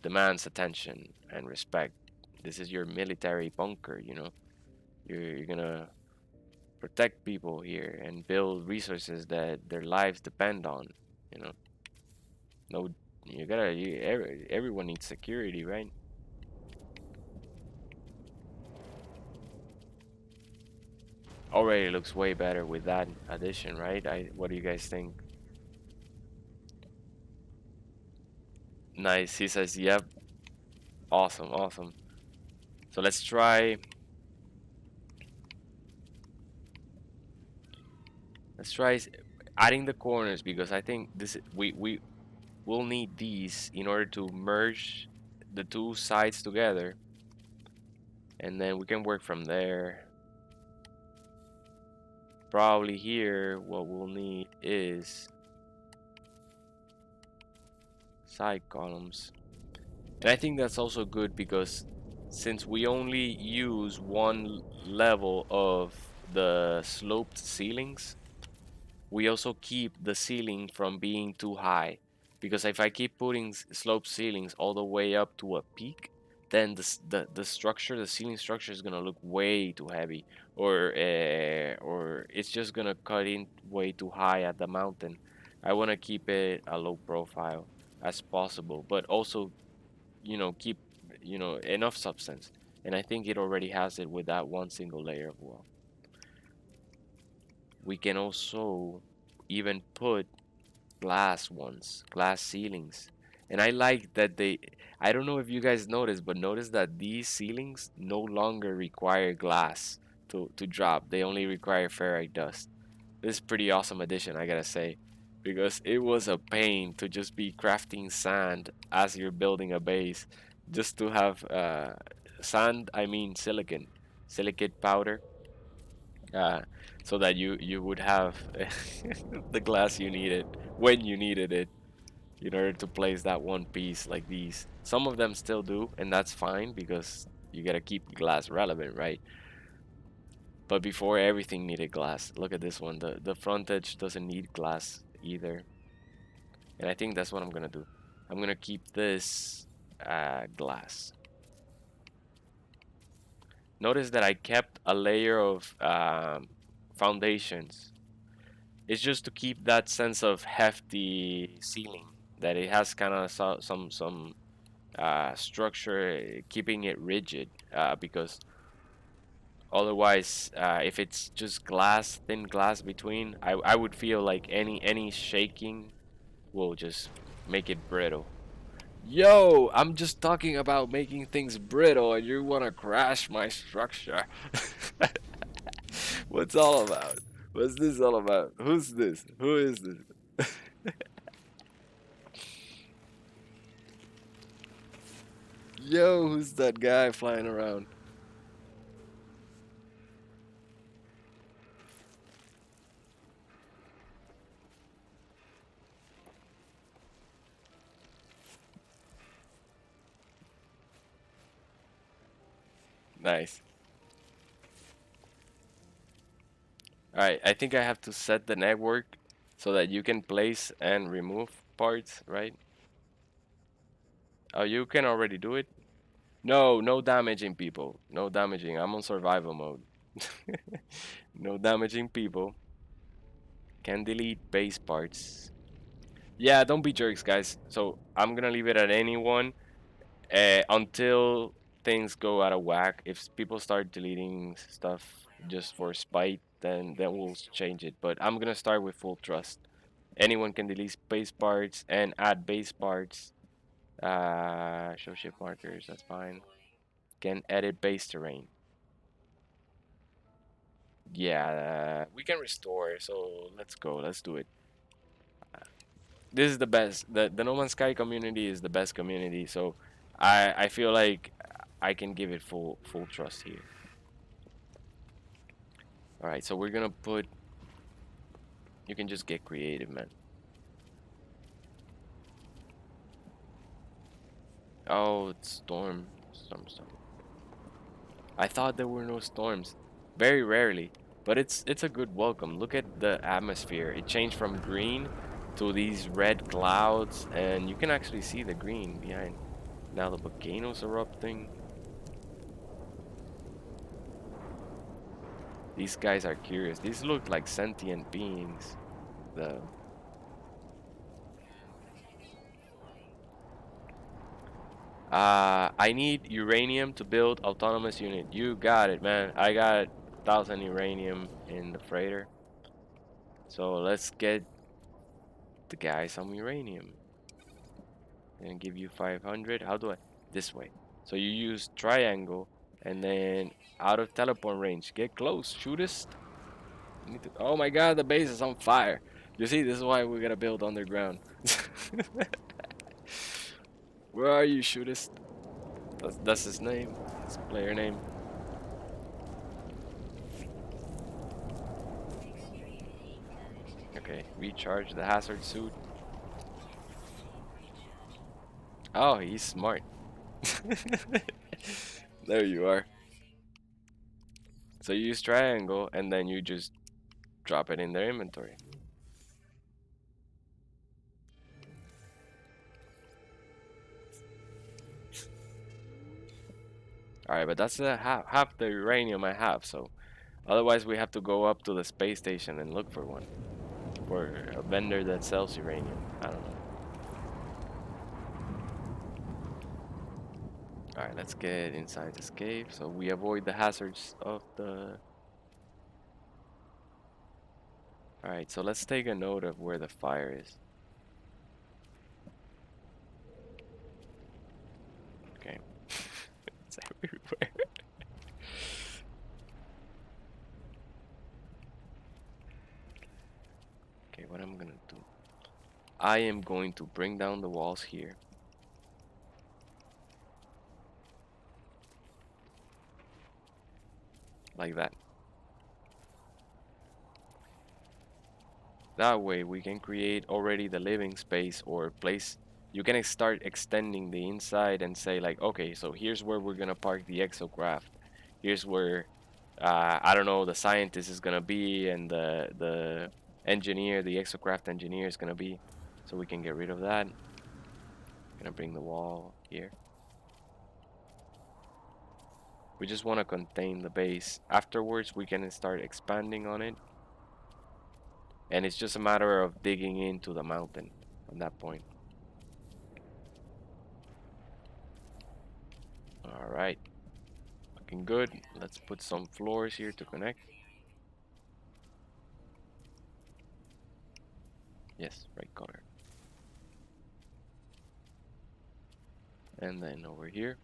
demands attention and respect. This is your military bunker. You're gonna protect people here and build resources that their lives depend on. You know, no, everyone needs security, right? Already looks way better with that addition, right? What do you guys think? Nice. He says, "Yep, awesome, awesome." So let's try adding the corners, because I think we will need these in order to merge the two sides together, and then we can work from there. probably here what we'll need is side columns. And I think that's also good because since we only use one level of the sloped ceilings, we also keep the ceiling from being too high. Because if I keep putting sloped ceilings all the way up to a peak, then the structure, the ceiling structure is gonna look way too heavy, or it's just gonna cut in way too high at the mountain. I want to keep it a low profile as possible, but also keep enough substance. And I think it already has it with that one single layer of wall. We can also even put glass ceilings. And I like that I don't know if you guys noticed, but notice that these ceilings no longer require glass to drop. They only require ferrite dust. This is pretty awesome addition, I gotta say, because it was a pain to just be crafting sand as you're building a base, just to have sand, I mean silicate powder, uh, so that you would have the glass you needed when you needed it in order to place that one piece like these. Some of them still do, and that's fine because you gotta keep glass relevant, right? But before, everything needed glass. Look at this one. The front edge doesn't need glass either. And I think that's what I'm gonna do. I'm gonna keep this glass. Notice that I kept a layer of foundations. It's just to keep that sense of hefty ceiling, that it has kind of some structure, keeping it rigid, because otherwise, if it's just glass, thin glass between, I would feel like any shaking will just make it brittle. Yo, I'm just talking about making things brittle, and you wanna crash my structure. What's all about? What's this all about? Who's this? Who is this? Yo, who's that guy flying around? Nice. Alright, I think I have to set the network so that you can place and remove parts, right? Oh, you can already do it? No, no damaging people. No damaging. I'm on survival mode. No damaging people. Can delete base parts. Yeah, don't be jerks, guys. So I'm gonna leave it at anyone until things go out of whack. If people start deleting stuff just for spite, then we'll change it. But I'm gonna start with full trust. Anyone can delete base parts and add base parts. Show shift markers. That's fine. Can edit base terrain. Yeah, we can restore. So let's go. Let's do it. This is the best. The No Man's Sky community is the best community. So I feel like I can give it full trust here. All right, so we're gonna put. You can just get creative, man. Oh, it's storm. I thought there were no storms. Very rarely, but it's a good welcome. Look at the atmosphere. It changed from green to these red clouds, and you can actually see the green behind. Now the volcano's erupting. These guys are curious. These look like sentient beings. The I need uranium to build autonomous unit. You got it, man. I got 1,000 uranium in the freighter. So let's get the guy some uranium. And give you 500. How do I? This way. So you use triangle and then out of teleport range. Get close. Shootist. Oh my god, the base is on fire. You see, this is why we gotta build underground. Where are you, shootist? That's his name. His player name. Okay, recharge the hazard suit. Oh, he's smart. There you are. So you use triangle and then you just drop it in their inventory. Alright, but that's half the uranium I have, so otherwise we have to go up to the space station and look for one. For a vendor that sells uranium. I don't know. Alright, let's get inside this cave so we avoid the hazards of the... Alright, so let's take a note of where the fire is. Okay. It's everywhere. Okay, what I'm gonna do. I am going to bring down the walls here. Like that. That way we can create already the living space or place. You can start extending the inside and say like, okay, so here's where we're gonna park the exocraft. Here's where, I don't know, the scientist is gonna be and the engineer, the exocraft engineer is gonna be. So we can get rid of that. Gonna bring the wall here. We just want to contain the base. Afterwards, we can start expanding on it. And it's just a matter of digging into the mountain at that point. Alright. Looking good. Let's put some floors here to connect. Yes, right color. And then over here.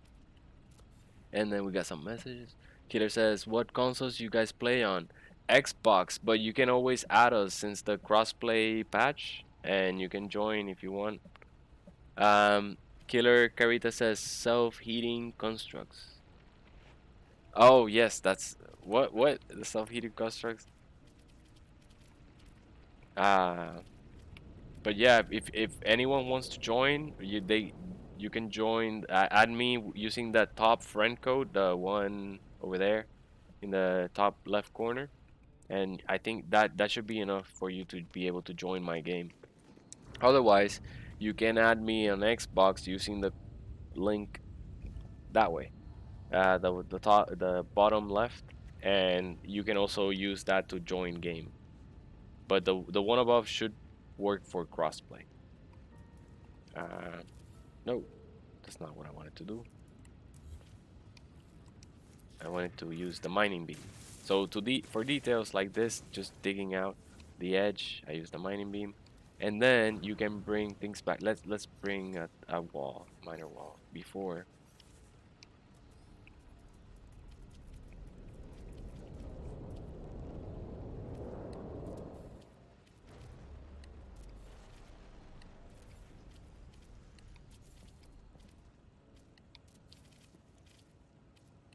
And then we got some messages. Killer says, what consoles you guys play on? Xbox, but you can always add us since the crossplay patch. And you can join if you want. Killer Carita says self-heating constructs. Oh yes, that's what the self-heating constructs. Uh but yeah, if anyone wants to join, you can join. Add me using that top friend code, the one over there in the top left corner, and I think that should be enough for you to be able to join my game. Otherwise, you can add me on Xbox using the link that way. The bottom left, and you can also use that to join game. But the one above should work for crossplay. No, that's not what I wanted to do. I wanted to use the mining beam. So for details like this, just digging out the edge, I use the mining beam, and then you can bring things back. Let's bring a wall, minor wall before.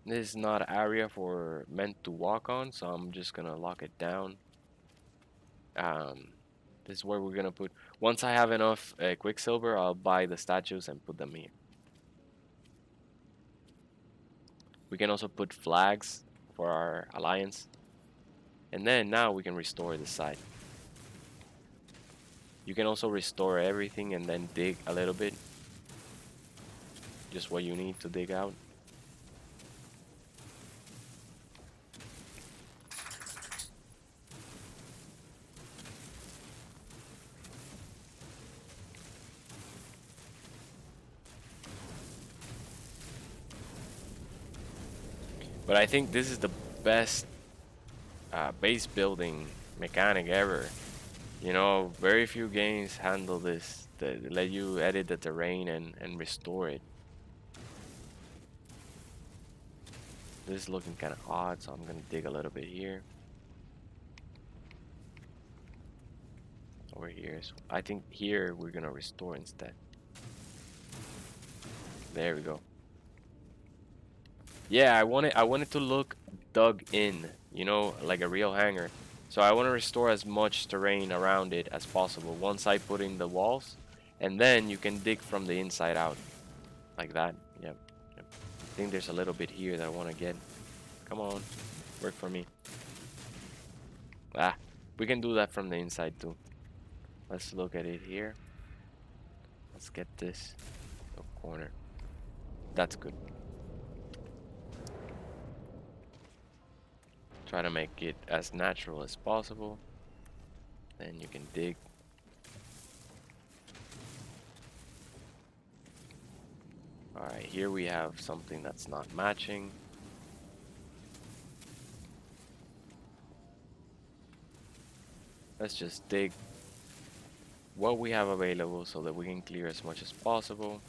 This is not an area for meant to walk on, so I'm just gonna lock it down. This is where we're gonna put. Once I have enough quicksilver, I'll buy the statues and put them here. We can also put flags for our alliance, and then now we can restore this side. You can also restore everything and then dig a little bit, just what you need to dig out. But I think this is the best base building mechanic ever. You know, very few games handle this. They let you edit the terrain and restore it. This is looking kind of odd, so I'm gonna dig a little bit here. Over here. So I think here we're gonna restore instead. There we go. Yeah, I want it to look dug in, you know, like a real hangar. So I want to restore as much terrain around it as possible once I put in the walls, and then you can dig from the inside out like that. Yep. Yep. I think there's a little bit here that I want to get. Come on, work for me. Ah, we can do that from the inside too. Let's look at it here. Let's get this corner. That's good. Try to make it as natural as possible. Then you can dig. Alright, here we have something that's not matching. Let's just dig what we have available so that we can clear as much as possible.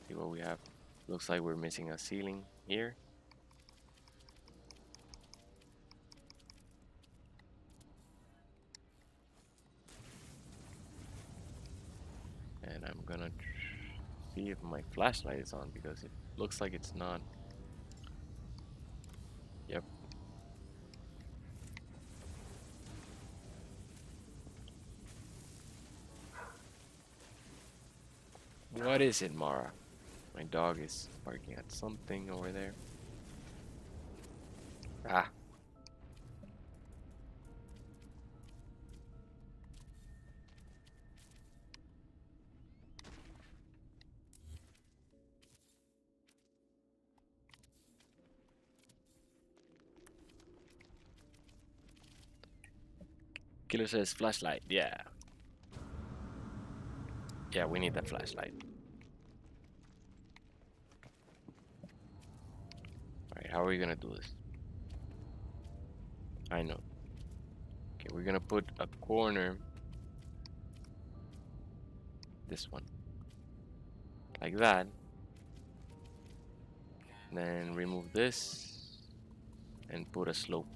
See what we have. Looks like we're missing a ceiling here. And I'm gonna see if my flashlight is on because it looks like it's not. Yep. What is it, Mara? My dog is barking at something over there. Ah. Killer says flashlight. Yeah. Yeah, we need that flashlight. Alright, how are we gonna do this? I know. Okay, we're gonna put a corner. This one. Like that. Then remove this. And put a slope.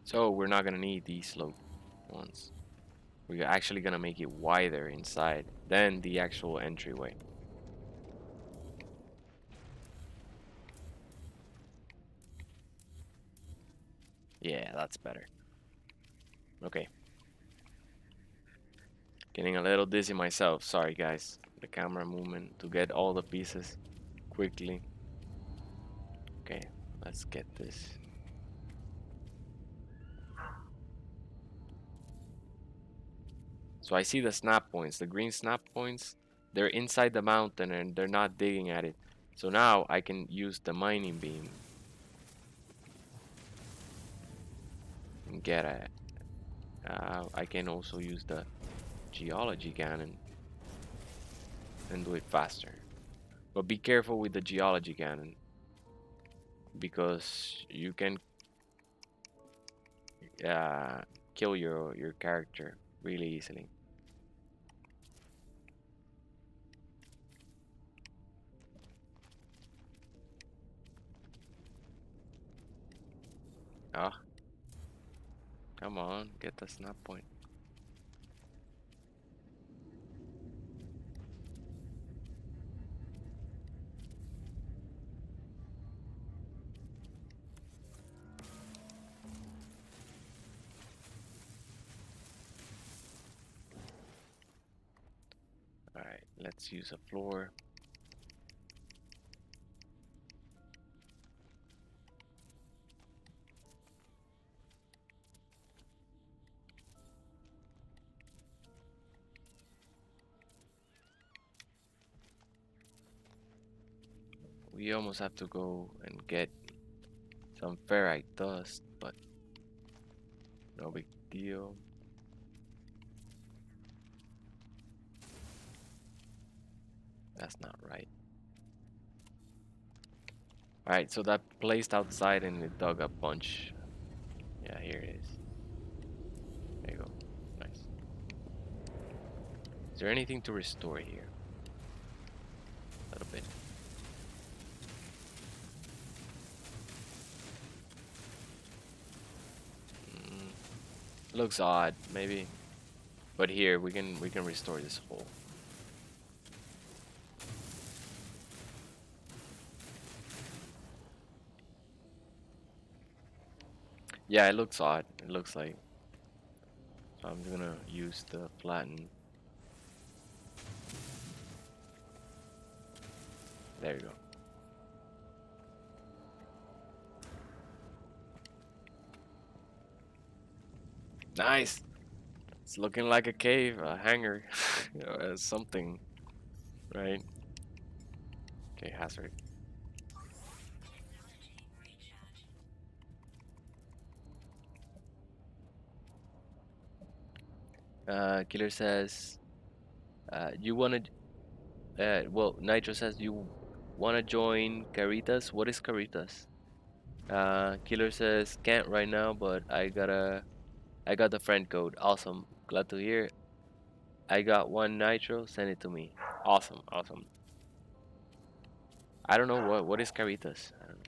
So we're not gonna need these slope ones. We're actually gonna make it wider inside than the actual entryway. Yeah, that's better. Okay. Getting a little dizzy myself. Sorry, guys. The camera movement to get all the pieces quickly. Okay, let's get this. So I see the snap points, the green snap points. They're inside the mountain and they're not digging at it. So now I can use the mining beam and get at it. I can also use the geology cannon and do it faster. But be careful with the geology cannon because you can kill your character really easily. Ah, come on, get the snap point. Alright, let's use a floor. We almost have to go and get some ferrite dust, but no big deal. That's not right. Alright, so that placed outside and it dug a bunch. Yeah, here it is. There you go. Nice. Is there anything to restore here? A little bit. Looks odd, maybe. But here we can restore this hole. Yeah, it looks odd. It looks like. So I'm gonna use the flatten. There you go. Nice. It's looking like a cave, a hangar, something, right? Okay, hazard. Killer says, you wanna, well, Nitro says you wanna join Caritas. What is Caritas? Killer says can't right now, but I got the friend code. Awesome, glad to hear. I got one Nitro. Send it to me. Awesome, awesome. I don't know what is Caritas. I don't know.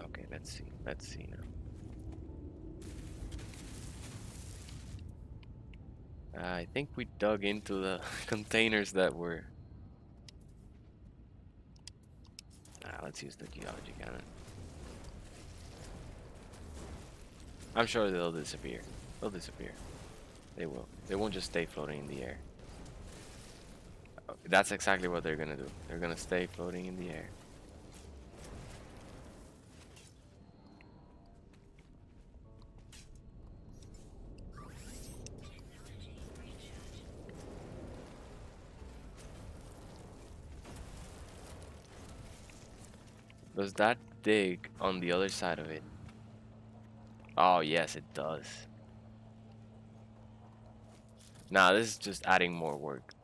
Okay, let's see. Let's see now. I think we dug into the containers that were. Let's use the geology cannon. I'm sure they'll disappear. They'll disappear. They will. They won't just stay floating in the air. That's exactly what they're gonna do. They're gonna stay floating in the air. Does that dig on the other side of it? Oh, yes, it does. Nah, this is just adding more work.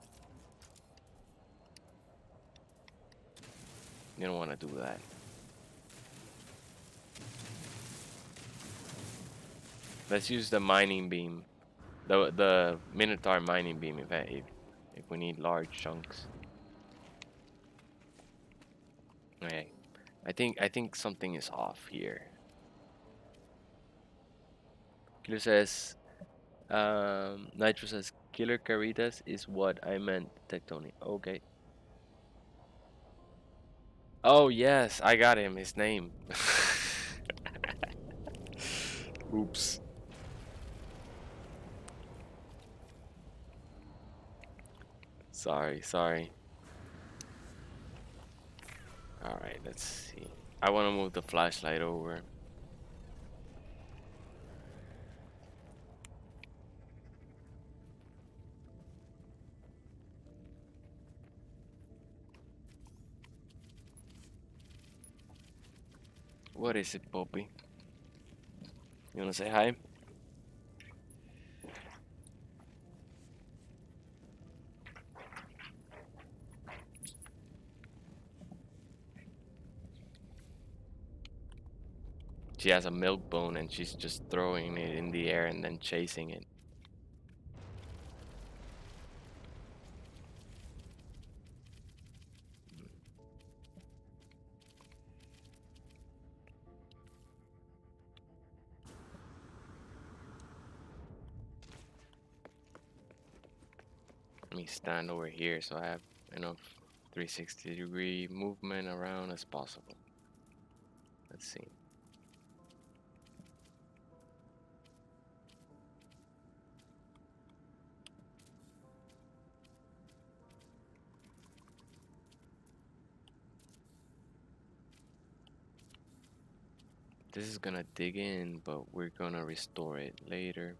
You don't want to do that. Let's use the mining beam. The Minotaur mining beam if we need large chunks. Okay. I think something is off here. Killer says Nitro says Killer Caritas is what I meant, Tectonic. Okay. Oh yes, I got him, his name. Oops. Sorry. Alright, let's see. I wanna move the flashlight over. What is it, Poppy? You wanna say hi? She has a milk bone and she's just throwing it in the air and then chasing it. Let me stand over here so I have enough 360-degree movement around as possible. Let's see. This is gonna dig in, but we're gonna restore it later.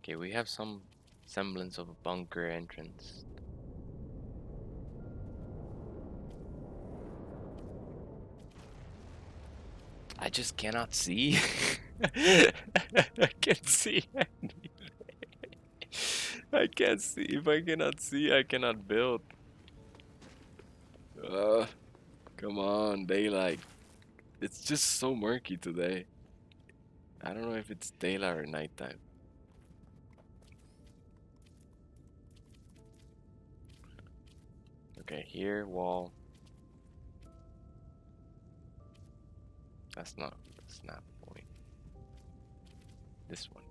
Okay, we have some semblance of a bunker entrance. I just cannot see. I can't see anything. I can't see. If I cannot see, I cannot build. daylight. It's just so murky today. I don't know if it's daylight or nighttime. Okay, here, wall. That's not the snap point. This one.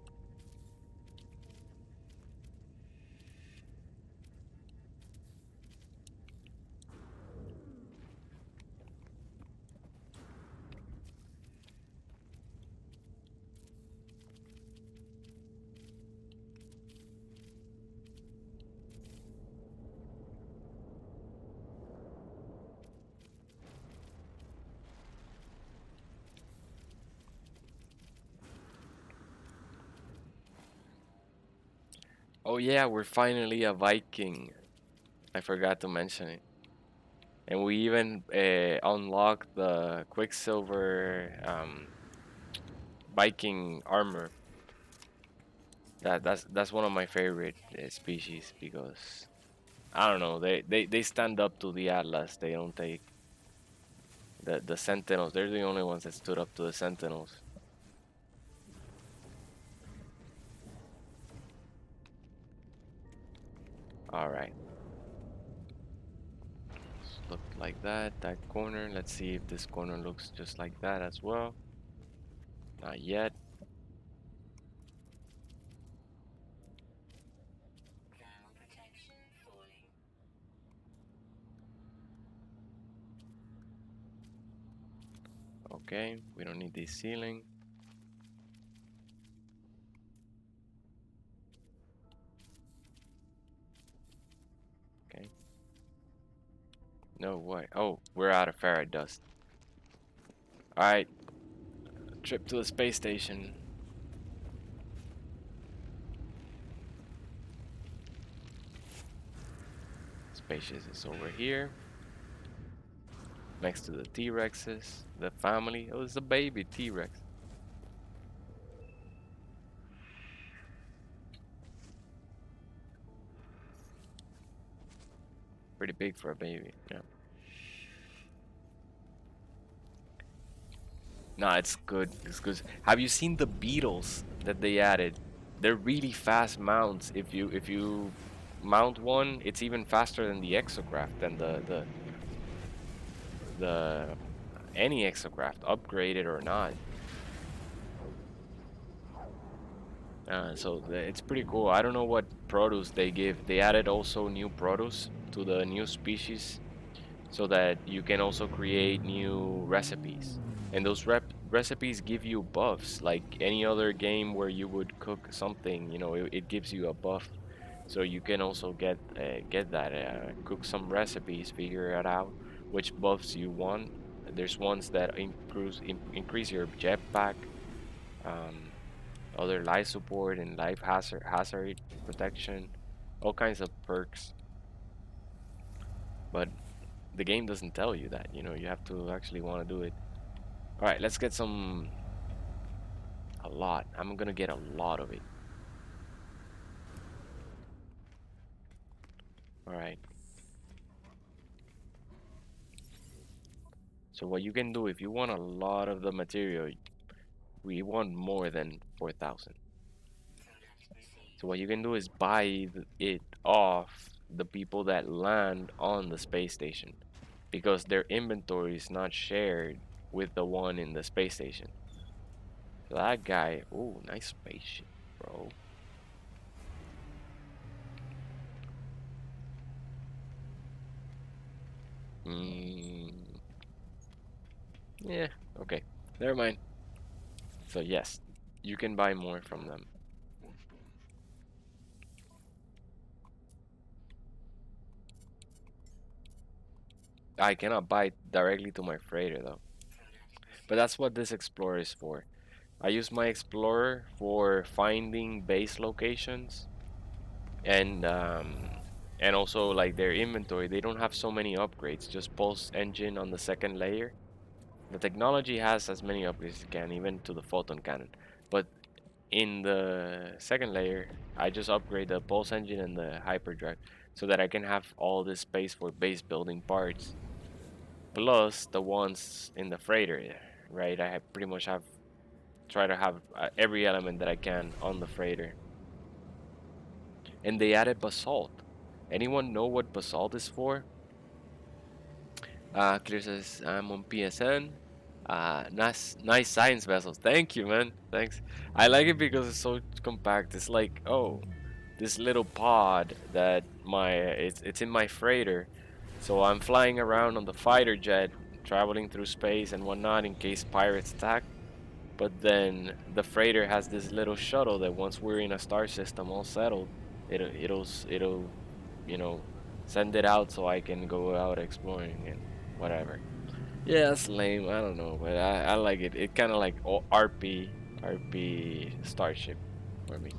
Oh yeah, we're finally a Viking. I forgot to mention it. And we even unlocked the Quicksilver Viking armor. That's one of my favorite species because I don't know, they stand up to the Atlas. They don't take the Sentinels. They're the only ones that stood up to the Sentinels. All right. Look like that, that corner. Let's see if this corner looks just like that as well. Not yet. Okay, we don't need this ceiling. Okay. No way. Oh, we're out of ferrite dust. Alright, trip to the space station. Spacious is over here. Next to the T-Rexes, the family. Oh, it's a baby T-Rex. Pretty big for a baby, yeah. Nah, it's good. It's good. Have you seen the beetles that they added? They're really fast mounts. If you mount one, it's even faster than the exocraft, than the any exocraft, upgraded or not. It's pretty cool. I don't know what produce they give. They added also new produce to the new species so that you can also create new recipes. And those recipes give you buffs, like any other game where you would cook something, it gives you a buff. So you can also get that, cook some recipes, figure it out which buffs you want. There's ones that increase your jetpack, um, other life support and life hazard protection, all kinds of perks. But the game doesn't tell you that, you have to actually want to do it. All right, let's get a lot. I'm gonna get a lot of it. All right. So what you can do if you want a lot of the material, we want more than 4,000. So what you can do is buy it off the people that land on the space station, because their inventory is not shared with the one in the space station. So that guy, oh, nice spaceship, bro. Mm, yeah, okay. Never mind. So yes, you can buy more from them. I cannot buy directly to my freighter though. But that's what this explorer is for. I use my explorer for finding base locations and also like their inventory. They don't have so many upgrades, just pulse engine on the second layer. The technology has as many upgrades as it can, even to the photon cannon. But in the second layer, I just upgrade the pulse engine and the hyperdrive so that I can have all this space for base building parts. plus the ones in the freighter, right? Pretty much have try to have every element that I can on the freighter. And they added basalt. Anyone know what basalt is for? Clear says I'm on PSN. Nice science vessels. Thank you, man. Thanks. I like it because it's so compact. It's like, oh, this little pod that it's in my freighter. So I'm flying around on the fighter jet, traveling through space and whatnot in case pirates attack. But then the freighter has this little shuttle that once we're in a star system all settled, it'll you know send it out so I can go out exploring and whatever. Yeah, it's lame. I don't know, but I like it. It kind of like RP Starship for me.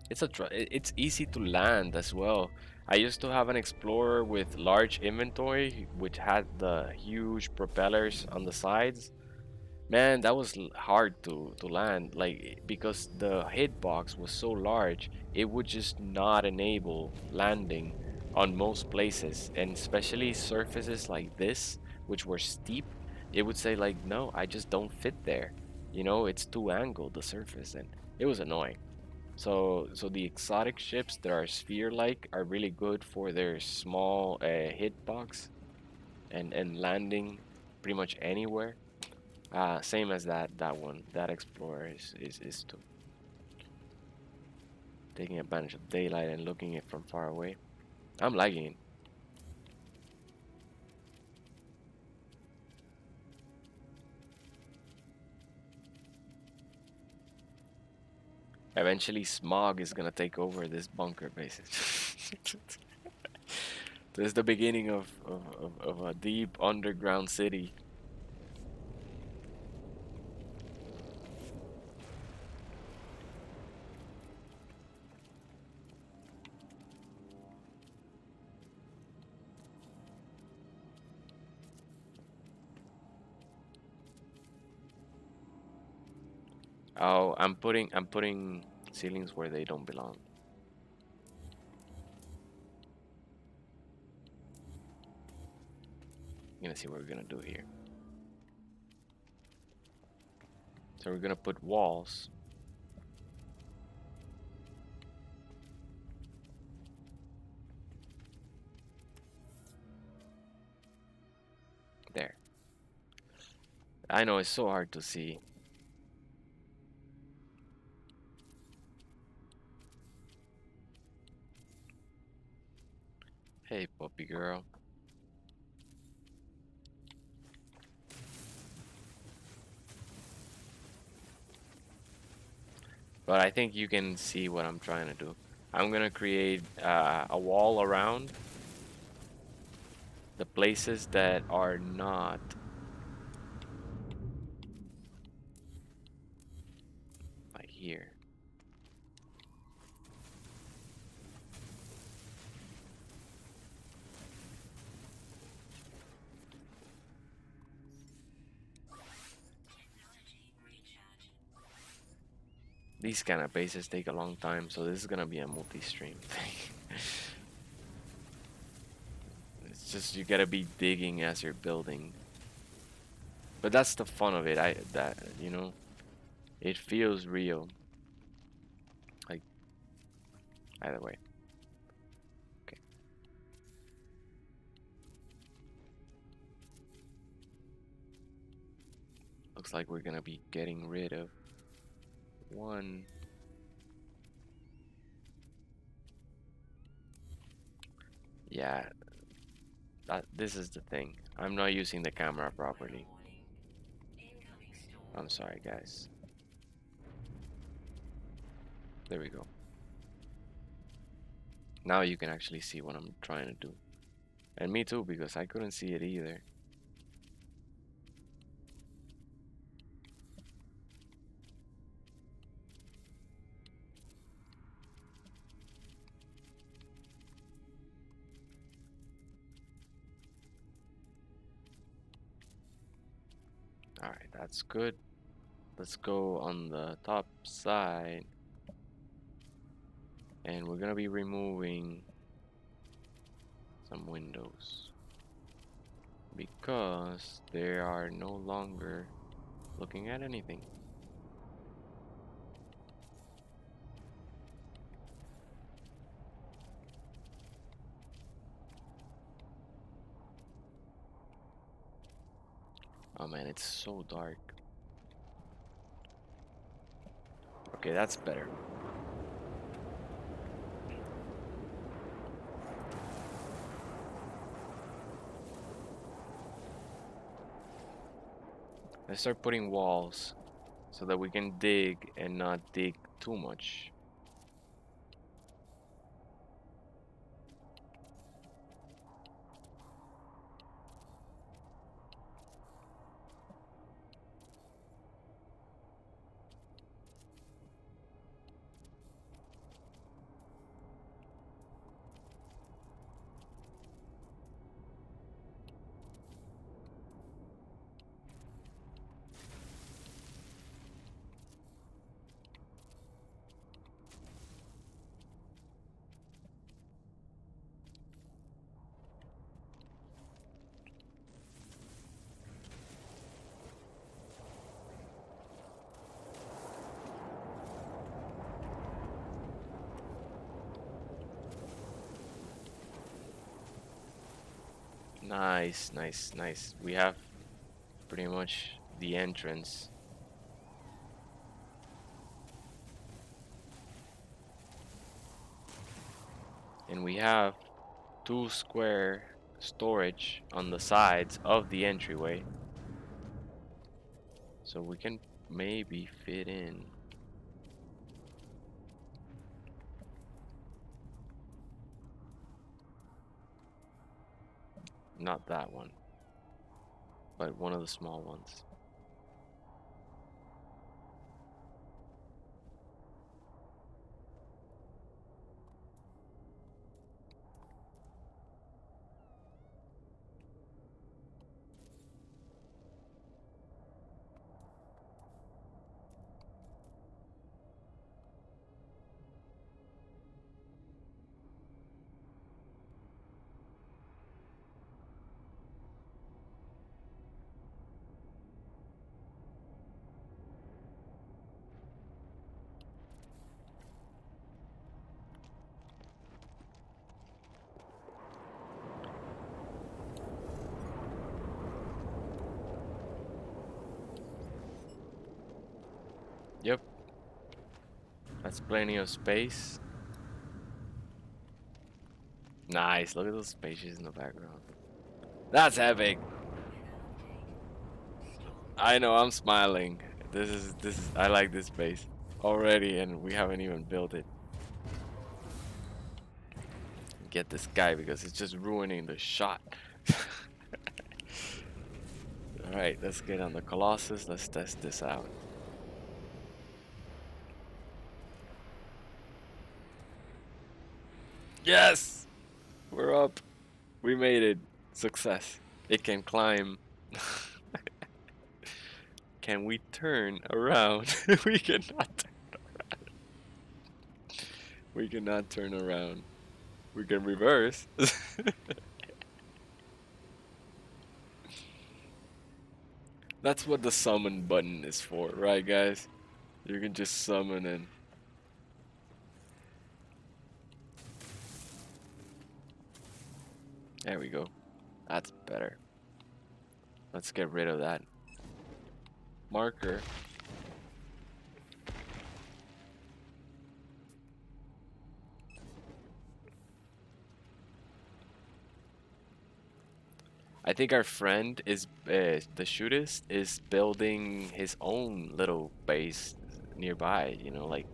It's easy to land as well. I used to have an Explorer with large inventory, which had the huge propellers on the sides. Man, that was hard to land, like because the hitbox was so large, it would just not enable landing on most places, and especially surfaces like this, which were steep, it would say like, no, I just don't fit there. You know, it's too angled the surface, and it was annoying. So the exotic ships that are sphere-like are really good for their small hitbox and landing pretty much anywhere. Same as that one. That explorer is too. Taking advantage of daylight and looking it from far away. I'm lagging. Eventually, smog is gonna take over this bunker, basically. This is the beginning of a deep underground city. Oh, I'm putting ceilings where they don't belong. I'm gonna see what we're gonna do here. So we're gonna put walls. There. I know it's so hard to see. Hey, puppy girl. But I think you can see what I'm trying to do. I'm gonna create a wall around the places that are not like here. These kind of bases take a long time, so this is gonna be a multi-stream thing. It's just you gotta be digging as you're building. But that's the fun of it. It feels real. Like either way. Okay. Looks like we're gonna be getting rid of one. Yeah, this is the thing. I'm not using the camera properly. I'm sorry, guys. There we go. Now you can actually see what I'm trying to do. And me too, because I couldn't see it either. Alright, that's good. Let's go on the top side. And we're gonna be removing some windows because they are no longer looking at anything. Oh man, it's so dark. Okay, that's better. Let's start putting walls so that we can dig and not dig too much. Nice, nice, nice. We have pretty much the entrance. And we have 2 square storage on the sides of the entryway. So we can maybe fit in. Not that one, but one of the small ones. Yep, that's plenty of space. Nice, look at those spaces in the background. That's epic. I know, I'm smiling. This is I like this space already and we haven't even built it. Get this guy because it's just ruining the shot. Alright, let's get on the Colossus. Let's test this out. Yes! We're up. We made it. Success. It can climb. Can we turn around? We cannot. We cannot turn around. We can reverse. That's what the summon button is for, right guys? You can just summon and there we go. That's better. Let's get rid of that marker. I think our friend is the shootist is building his own little base nearby, you know, like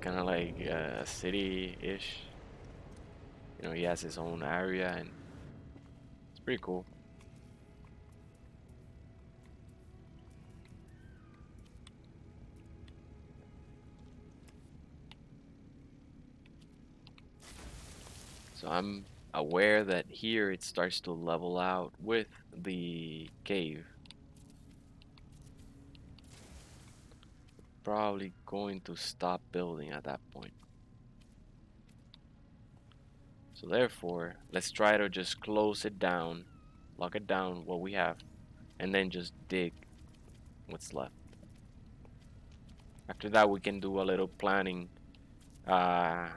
kind of like a city-ish. You know, he has his own area and it's pretty cool. So I'm aware that here it starts to level out with the cave. Probably going to stop building at that point. So therefore, let's try to just close it down, lock it down what we have, and then just dig what's left. After that, we can do a little planning, uh,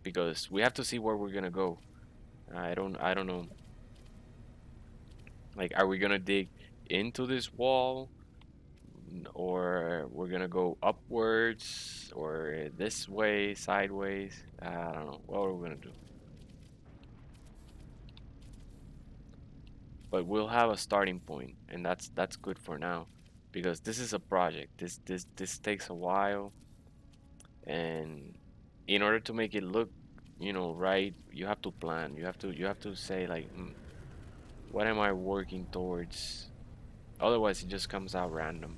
because we have to see where we're gonna go. I don't know. Like, are we gonna dig into this wall, or we're gonna go upwards, or this way, sideways? I don't know. What are we gonna do? But we'll have a starting point, and that's good for now, because this is a project. This takes a while, and in order to make it look, right, you have to plan. You have to say like, what am I working towards? Otherwise, it just comes out random.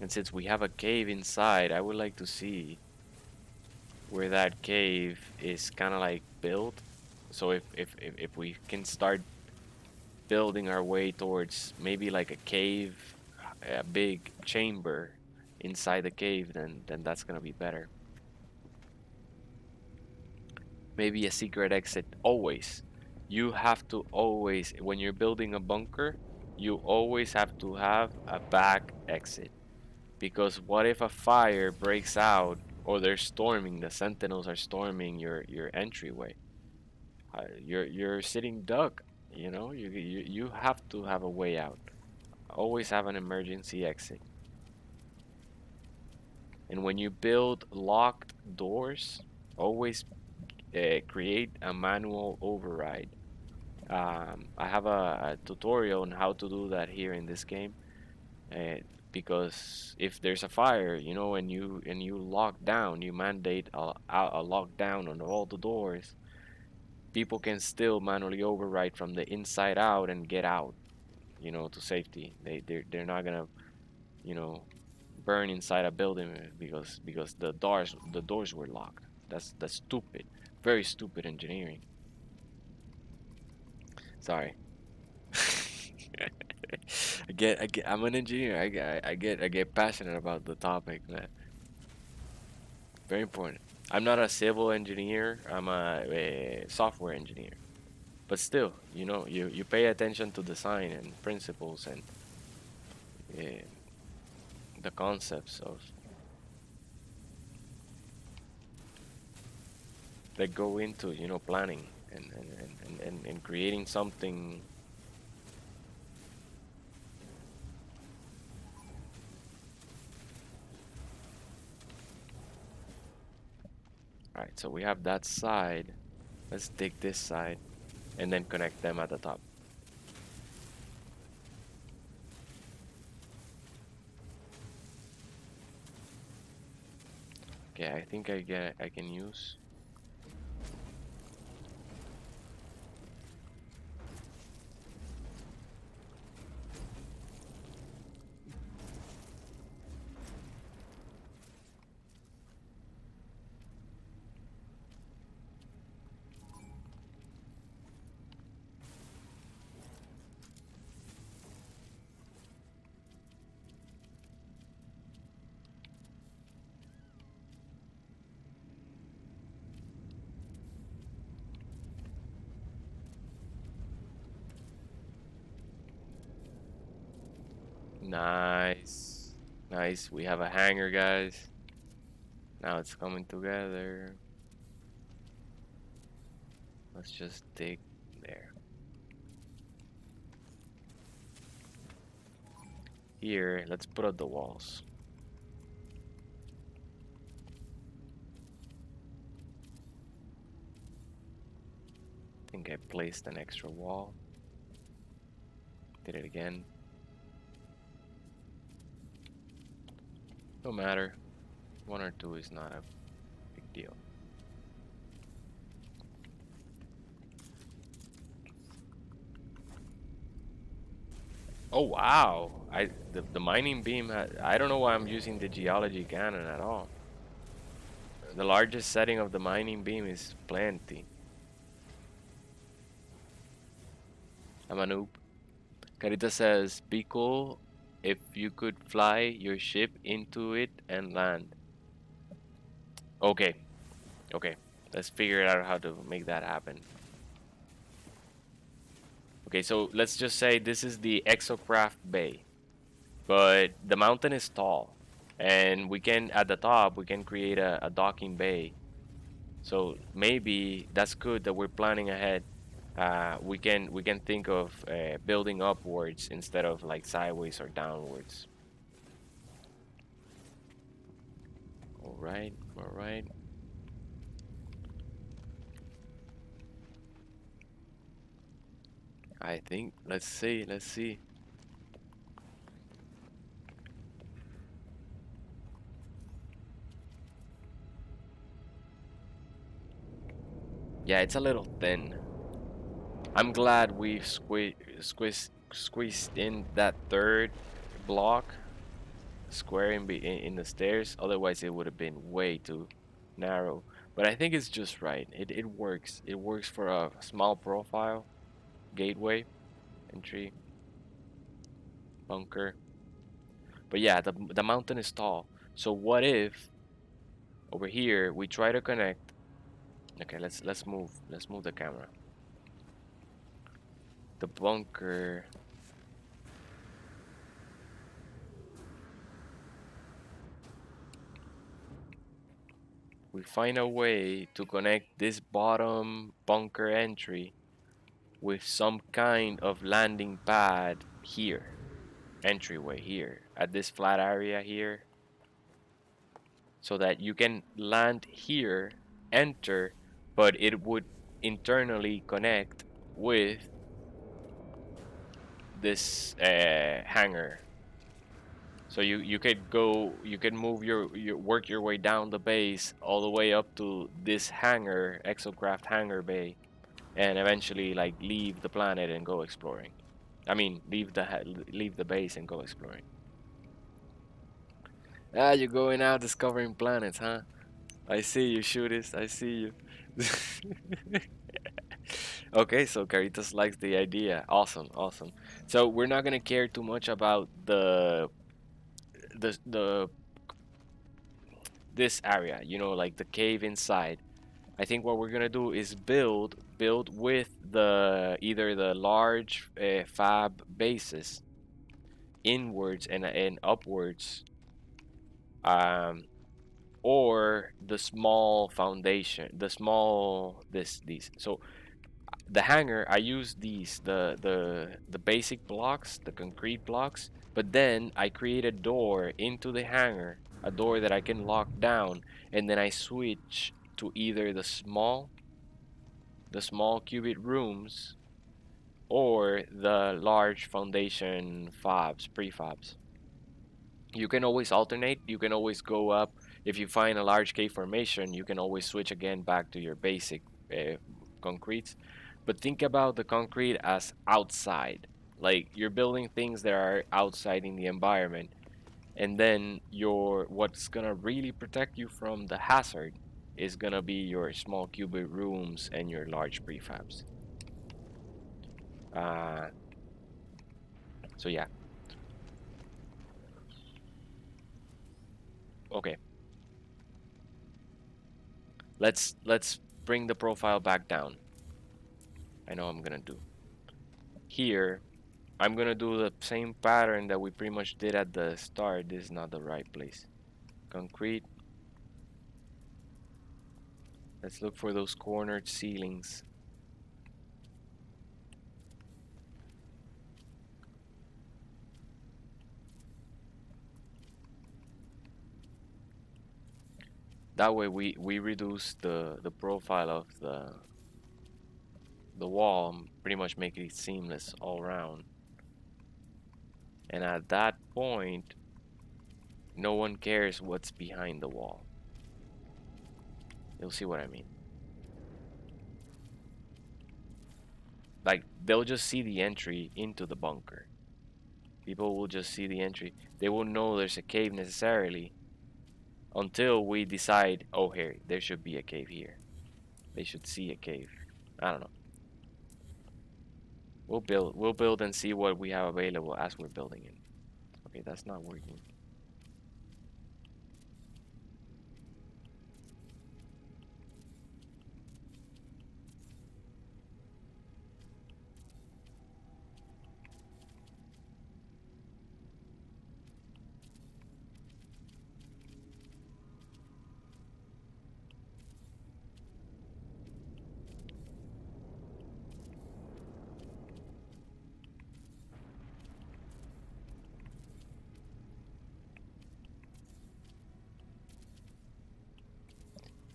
And since we have a cave inside, I would like to see where that cave is kind of like built. So if we can start building our way towards maybe like a cave, a big chamber inside the cave, then that's gonna be better. Maybe a secret exit. Always. You have to always, when you're building a bunker, you always have to have a back exit. Because what if a fire breaks out, or they're storming, the sentinels are storming your entryway? You're sitting duck, you have to have a way out. Always have an emergency exit. And when you build locked doors, always create a manual override. I have a tutorial on how to do that here in this game, uh, because if there's a fire, and you lock down, you mandate a lockdown on all the doors. People can still manually override from the inside out and get out, to safety. They're not gonna, you know, burn inside a building because the doors were locked. That's stupid. Very stupid engineering. Sorry. I'm an engineer. I get passionate about the topic, man. Very important. I'm not a civil engineer. I'm a software engineer. But still, you pay attention to design and principles and uh, the concepts of that go into planning and creating something. All right, so we have that side. Let's dig this side and then connect them at the top. Okay, I think I can use. Nice. Nice. We have a hanger, guys. Now it's coming together. Let's just dig there. Here, let's put up the walls. I think I placed an extra wall. Did it again. No matter. One or two is not a big deal. Oh wow! The mining beam I don't know why I'm using the geology cannon at all. The largest setting of the mining beam is plenty. I'm a noob. Carita says, "Be cool if you could fly your ship into it and land. Okay, okay. Let's figure out how to make that happen. Okay, so let's just say this is the exocraft bay, but the mountain is tall, and we can at the top we can create a docking bay. So maybe that's good that we're planning ahead. We can think of building upwards instead of like sideways or downwards. All right, all right. I think let's see, let's see. Yeah, it's a little thin. I'm glad we squeezed in that third block square in the stairs. Otherwise, it would have been way too narrow. But I think it's just right. It works. It works for a small profile gateway entry bunker. But yeah, the mountain is tall. So what if over here we try to connect? Okay, let's move the camera. The bunker. We find a way to connect this bottom bunker entry with some kind of landing pad here, entryway here, at this flat area here, so that you can land here, enter, but it would internally connect with this hangar. So you could go, you can move your work your way down the base all the way up to this hangar, exocraft hangar bay, and eventually like leave the planet and go exploring. I mean, leave the base and go exploring. Ah, you're going out discovering planets, huh? I see you, shooters. I see you. Okay, so Caritas likes the idea. Awesome, awesome. So we're not gonna care too much about the this area, like the cave inside. I think what we're gonna do is build with the either the large fab bases inwards and upwards, um, or the small foundation, the small these. So the hangar, I use these the basic blocks, the concrete blocks, but then I create a door into the hangar, a door that I can lock down, and then I switch to either the small qubit rooms or the large foundation prefabs. You can always alternate. You can always go up. If you find a large cave formation, you can always switch again back to your basic uh, concretes. But think about the concrete as outside. Like you're building things that are outside in the environment, and then what's gonna really protect you from the hazard is gonna be your small qubit rooms and your large prefabs. Uh, so yeah, okay. Let's bring the profile back down. I know I'm gonna do. Here, I'm gonna do the same pattern that we pretty much did at the start. This is not the right place. Concrete. Let's look for those cornered ceilings. That way we reduce the profile of the wall and pretty much make it seamless all around. And at that point, no one cares what's behind the wall. You'll see what I mean. Like they'll just see the entry into the bunker. People will just see the entry. They won't know there's a cave necessarily until we decide, oh, here, there should be a cave here. They should see a cave. I don't know. We'll build and see what we have available as we're building it. Okay, that's not working.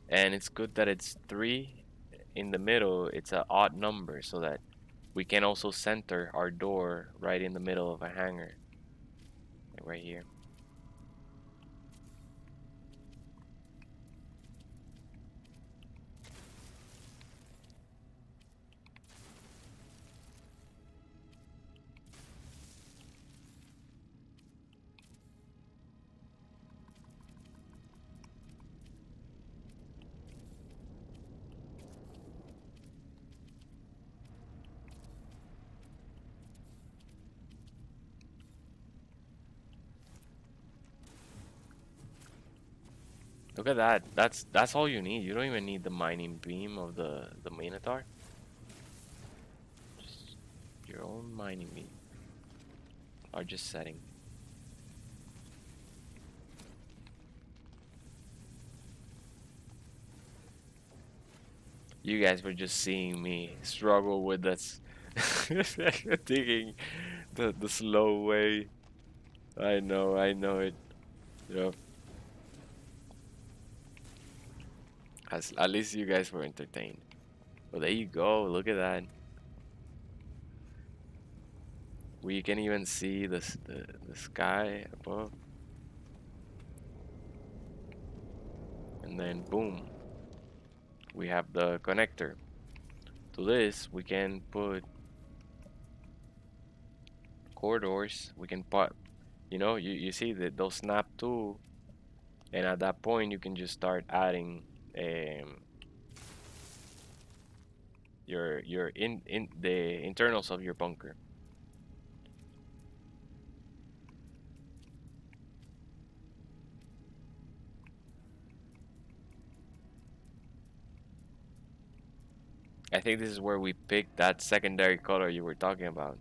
And it's good that it's 3 in the middle. It's an odd number so that we can also center our door right in the middle of a hanger, like right here. Look at that. That's all you need. You don't even need the mining beam of the Minotaur. Just your own mining beam. Or just setting. You guys were just seeing me struggle with this digging the slow way. I know it. Yep. At least you guys were entertained. Well, there you go. Look at that. We can even see the sky above. And then boom, we have the connector. To this, we can put corridors. We can put, you see that they'll snap too. And at that point, you can just start adding um, your in the internals of your bunker. I think this is where we picked that secondary color you were talking about.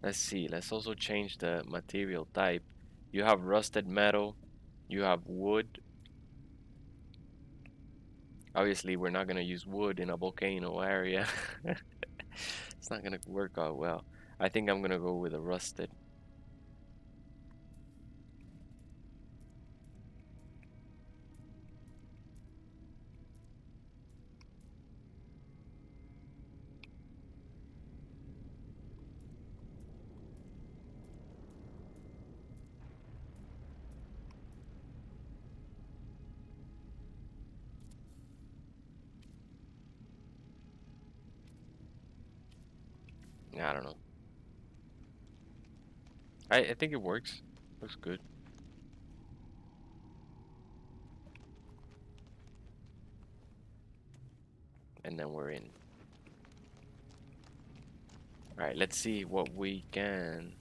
Let's see. Let's also change the material type. You have rusted metal. You have wood. Obviously, we're not gonna use wood in a volcano area. It's not gonna work out well. I think I'm gonna go with a rusted. I don't know. I think it works. Looks good. And then we're in. All right, let's see what we can.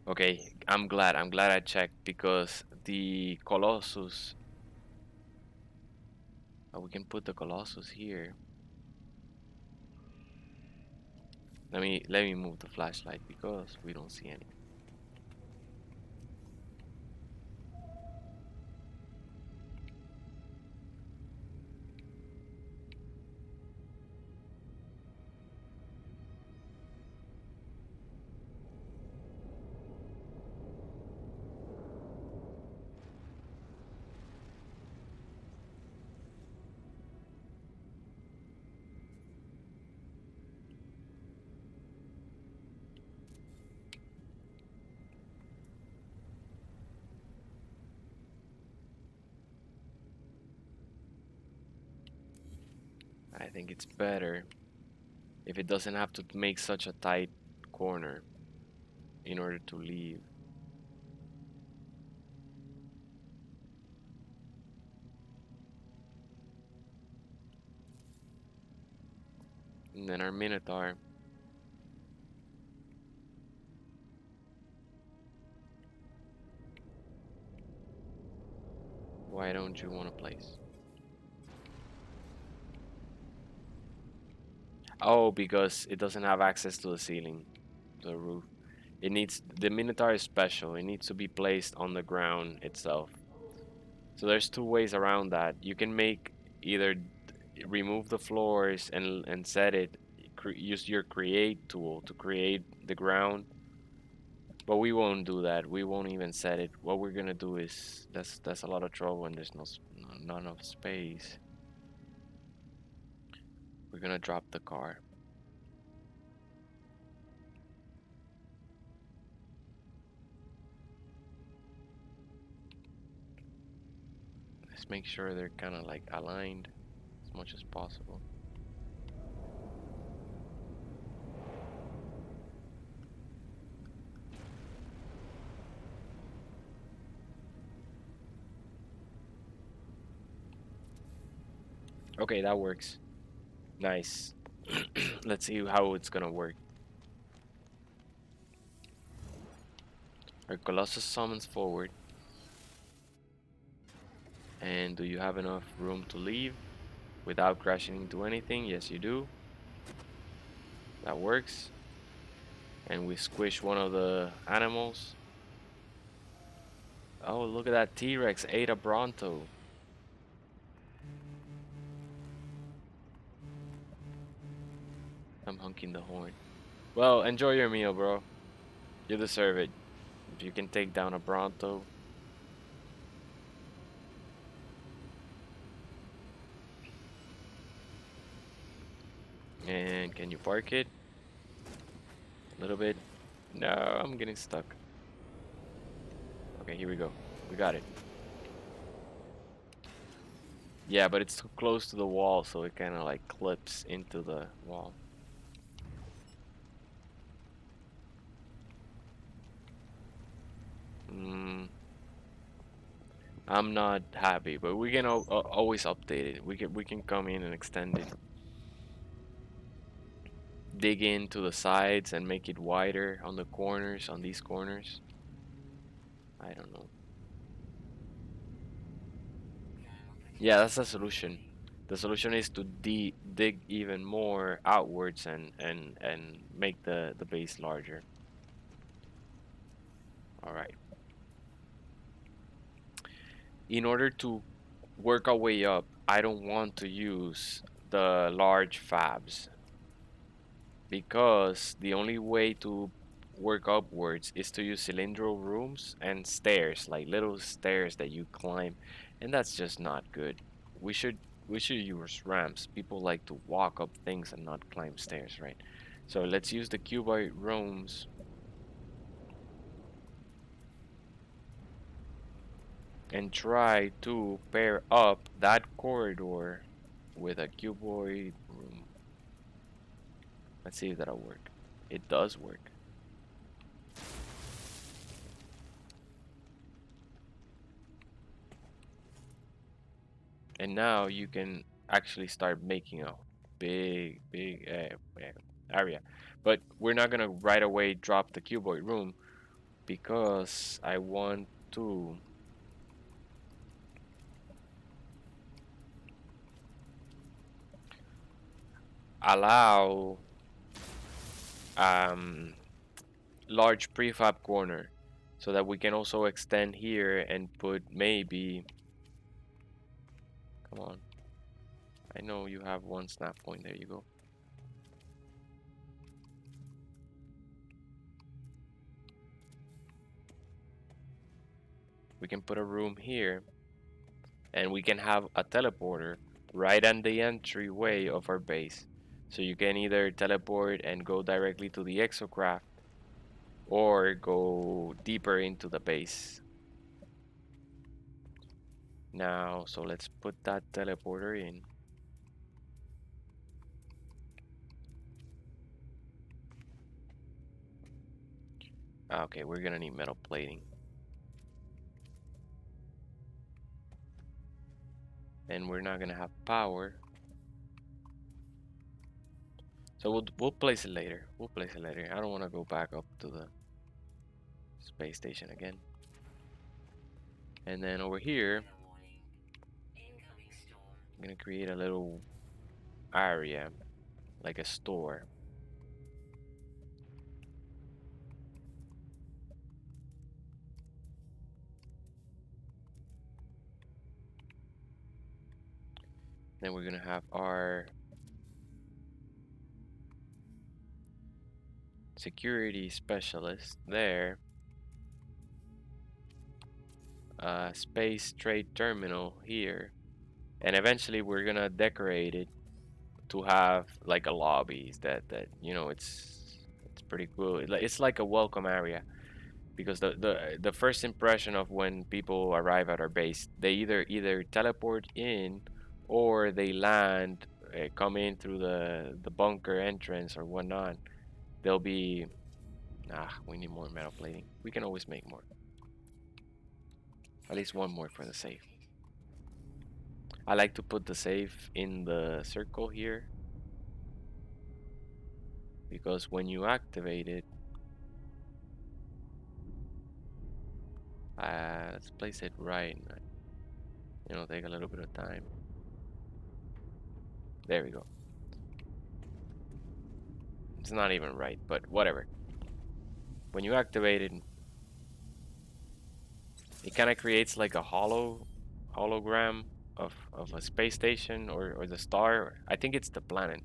Okay, I'm glad. I'm glad I checked because the Colossus. Oh, we can put the Colossus here. Let me move the flashlight because we don't see any. I think it's better if it doesn't have to make such a tight corner in order to leave. And then our Minotaur. Why don't you want a place? Oh, because it doesn't have access to the ceiling, to the roof. It needs, the Minotaur is special. It needs to be placed on the ground itself. So there's two ways around that. You can make either remove the floors and set it, use your create tool to create the ground, but we won't do that. We won't even set it. What we're gonna do is that's a lot of trouble and there's not enough space. We're gonna drop the car. Let's make sure they're kind of like aligned as much as possible. Okay, that works. Nice. Let's see how it's gonna work. Our Colossus summons forward. And do you have enough room to leave without crashing into anything? Yes, you do. That works. And we squish one of the animals. Oh, look at that T-Rex ate a Bronto. I'm honking the horn. Well, enjoy your meal, bro. You deserve it. If you can take down a Bronto. And can you park it? A little bit. No, I'm getting stuck. Okay, here we go. We got it. Yeah, but it's too close to the wall, so it kind of like clips into the wall. I'm not happy, but we can always update it. We can come in and extend it. Dig into the sides and make it wider on the corners, on these corners. I don't know. Yeah, that's the solution. The solution is to dig even more outwards and make the base larger. All right. In order to work our way up, I don't want to use the large fabs because the only way to work upwards is to use cylindrical rooms and stairs, like little stairs that you climb, and that's just not good. We should we should use ramps. People like to walk up things and not climb stairs, right? So let's use the cuboid rooms and try to pair up that corridor with a cuboid room. Let's see if that'll work. It does work. And now you can actually start making a big area. But we're not gonna right away drop the cuboid room because I want to allow um, large prefab corner so that we can also extend here and put maybe, come on, I know you have one snap point, there you go. We can put a room here and we can have a teleporter right on the entryway of our base. So you can either teleport and go directly to the exocraft or go deeper into the base. Now, so let's put that teleporter in. Okay, we're gonna need metal plating. And we're not gonna have power. So we'll place it later. We'll place it later. I don't wanna go back up to the space station again. And then over here, I'm gonna create a little area, like a store. Then we're gonna have our security specialist there. Space trade terminal here. And eventually we're gonna decorate it to have like a lobby that you know it's pretty cool. It's like a welcome area because the first impression of when people arrive at our base, they either teleport in or they land, come in through the bunker entrance or whatnot. They'll be we need more metal plating. We can always make more. At least one more for the safe. I like to put the safe in the circle here because when you activate it, let's place it right. Take a little bit of time. There we go. It's not even right, but whatever. When you activate it, it kind of creates like a hologram of a space station or the star. I think it's the planet,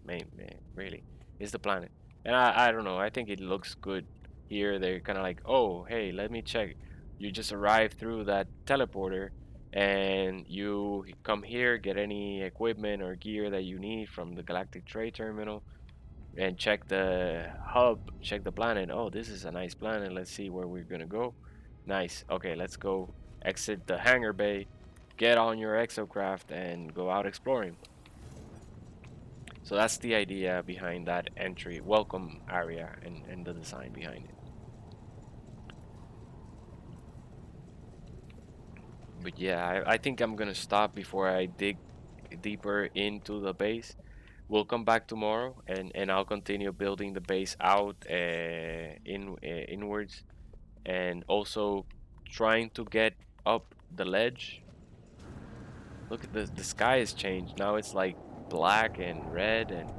really. It's the planet. And I don't know, I think it looks good here. They're kind of like, oh, hey, let me check. You just arrived through that teleporter and you come here, get any equipment or gear that you need from the Galactic Trade Terminal and check the hub, check the planet. Oh, this is a nice planet. Let's see where we're gonna go. Nice. Okay, let's go exit the hangar bay, get on your exocraft, and go out exploring. So that's the idea behind that entry, welcome area, and the design behind it. But yeah, I think I'm gonna stop before I dig deeper into the base. We'll come back tomorrow, and I'll continue building the base out inwards, and also trying to get up the ledge. Look at the sky has changed. Now it's like black and red, and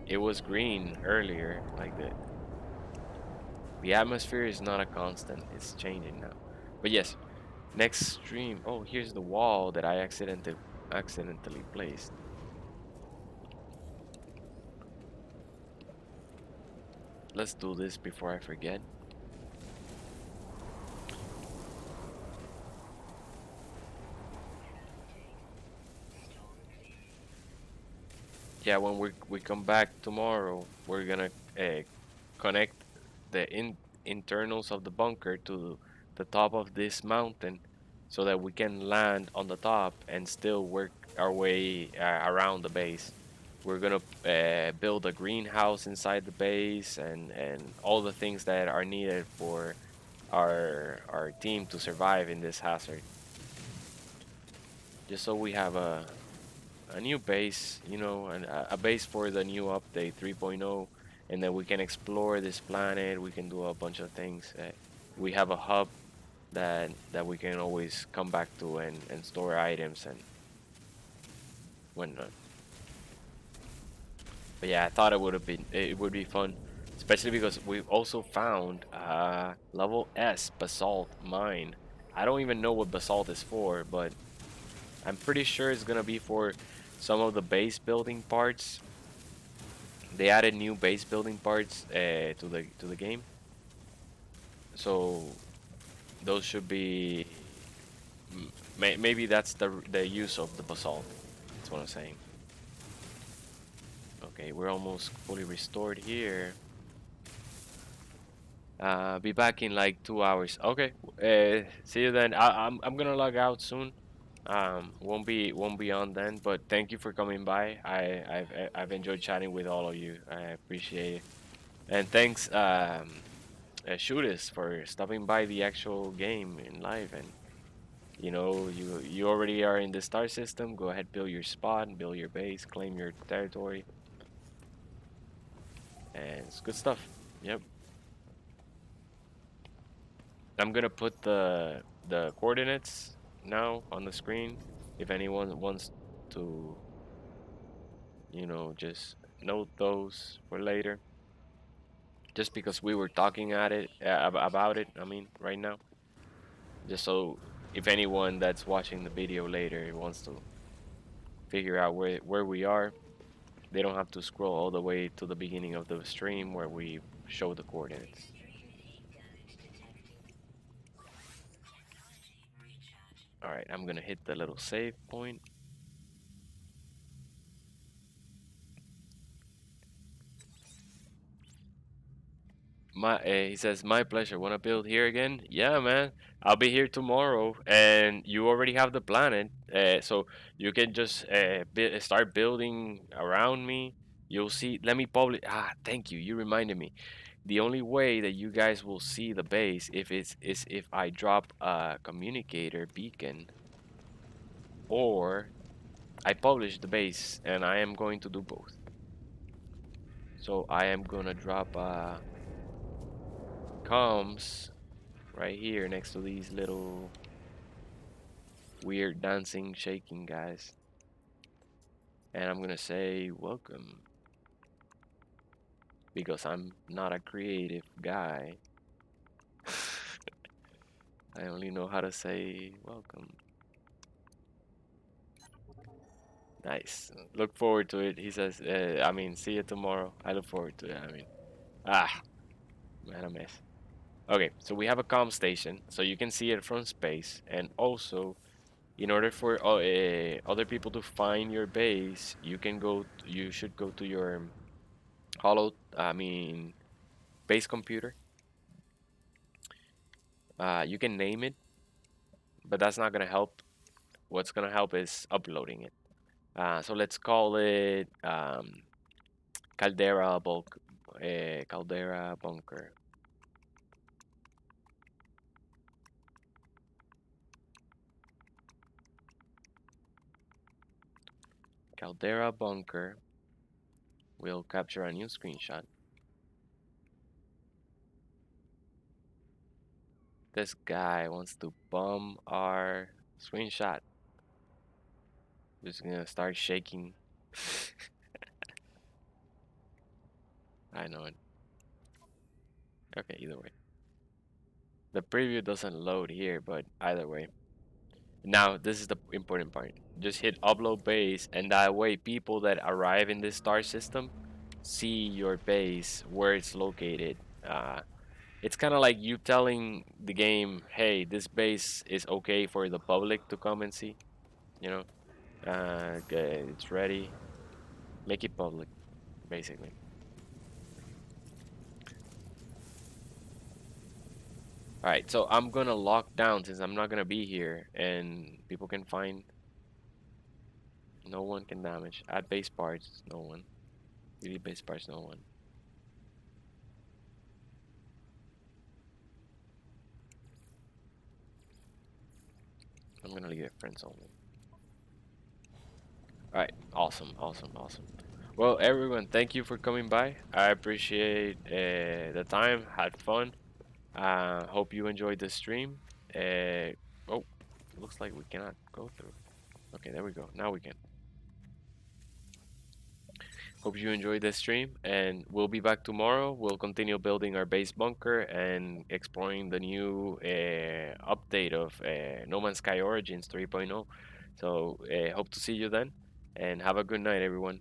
it was green earlier. Like the atmosphere is not a constant. It's changing now. But yes, next stream. Oh, here's the wall that I accidentally placed. Let's do this before I forget. Yeah, when we come back tomorrow, we're gonna connect the internals of the bunker to the top of this mountain, so that we can land on the top and still work our way around the base. We're gonna build a greenhouse inside the base and all the things that are needed for our team to survive in this hazard. Just so we have a new base, a base for the new update 3.0, and then we can explore this planet. We can do a bunch of things. We have a hub that we can always come back to and store items and whatnot. But yeah, I thought it would be fun, especially because we've also found level S basalt mine. I don't even know what basalt is for, but I'm pretty sure it's gonna be for some of the base building parts. They added new base building parts to the game, so those should be maybe that's the use of the basalt. That's what I'm saying. Okay, we're almost fully restored here. Be back in like 2 hours. Okay. See you then. I'm gonna log out soon. Won't be on then. But thank you for coming by. I've enjoyed chatting with all of you. I appreciate it. And thanks, Shootist, for stopping by the actual game in live. And you already are in the star system. Go ahead, build your spot, build your base, claim your territory, and it's good stuff. Yep. I'm gonna put the coordinates now on the screen. If anyone wants to, just note those for later. Just because we were talking about it, I mean, right now. Just so if anyone that's watching the video later wants to figure out where we are, they don't have to scroll all the way to the beginning of the stream where we show the coordinates. All right, I'm gonna hit the little save point. He says, my pleasure. Want to build here again? Yeah, man. I'll be here tomorrow, and you already have the planet, so you can just start building around me. You'll see. Let me publish. Thank you. You reminded me. The only way that you guys will see the base is if I drop a communicator beacon, or I publish the base, and I am going to do both. So I am gonna drop comms right here next to these little weird dancing, shaking guys. And I'm gonna say welcome because I'm not a creative guy. I only know how to say welcome. Nice. Look forward to it. He says, see you tomorrow. I look forward to it. Man, a mess. Okay, so we have a comm station, so you can see it from space, and also in order for other people to find your base, you should go to your base computer. You can name it, but that's not gonna help. What's gonna help is uploading it. So let's call it Caldera Bulk, Caldera Bunker. Caldera Bunker. We'll capture a new screenshot. This guy wants to bomb our screenshot. Just gonna start shaking. I know it. Okay, either way. The preview doesn't load here, but either way. Now, this is the important part. Just hit upload base, and that way people that arrive in this star system see your base, where it's located. It's kind of like you telling the game, hey, this base is okay for the public to come and see. You know, okay, it's ready. Make it public, basically. All right, so I'm gonna lock down since I'm not gonna be here, and people can find. No one can damage. Add base parts. No one. Delete base parts. No one. I'm gonna leave it friends only. All right, awesome, awesome, awesome. Well, everyone, thank you for coming by. I appreciate the time. Had fun. Hope you enjoyed the stream. Oh, looks like we cannot go through. Okay, there we go. Now we can. Hope you enjoyed the stream, and we'll be back tomorrow. We'll continue building our base bunker and exploring the new update of No Man's Sky Origins 3.0. So, hope to see you then, and have a good night, everyone.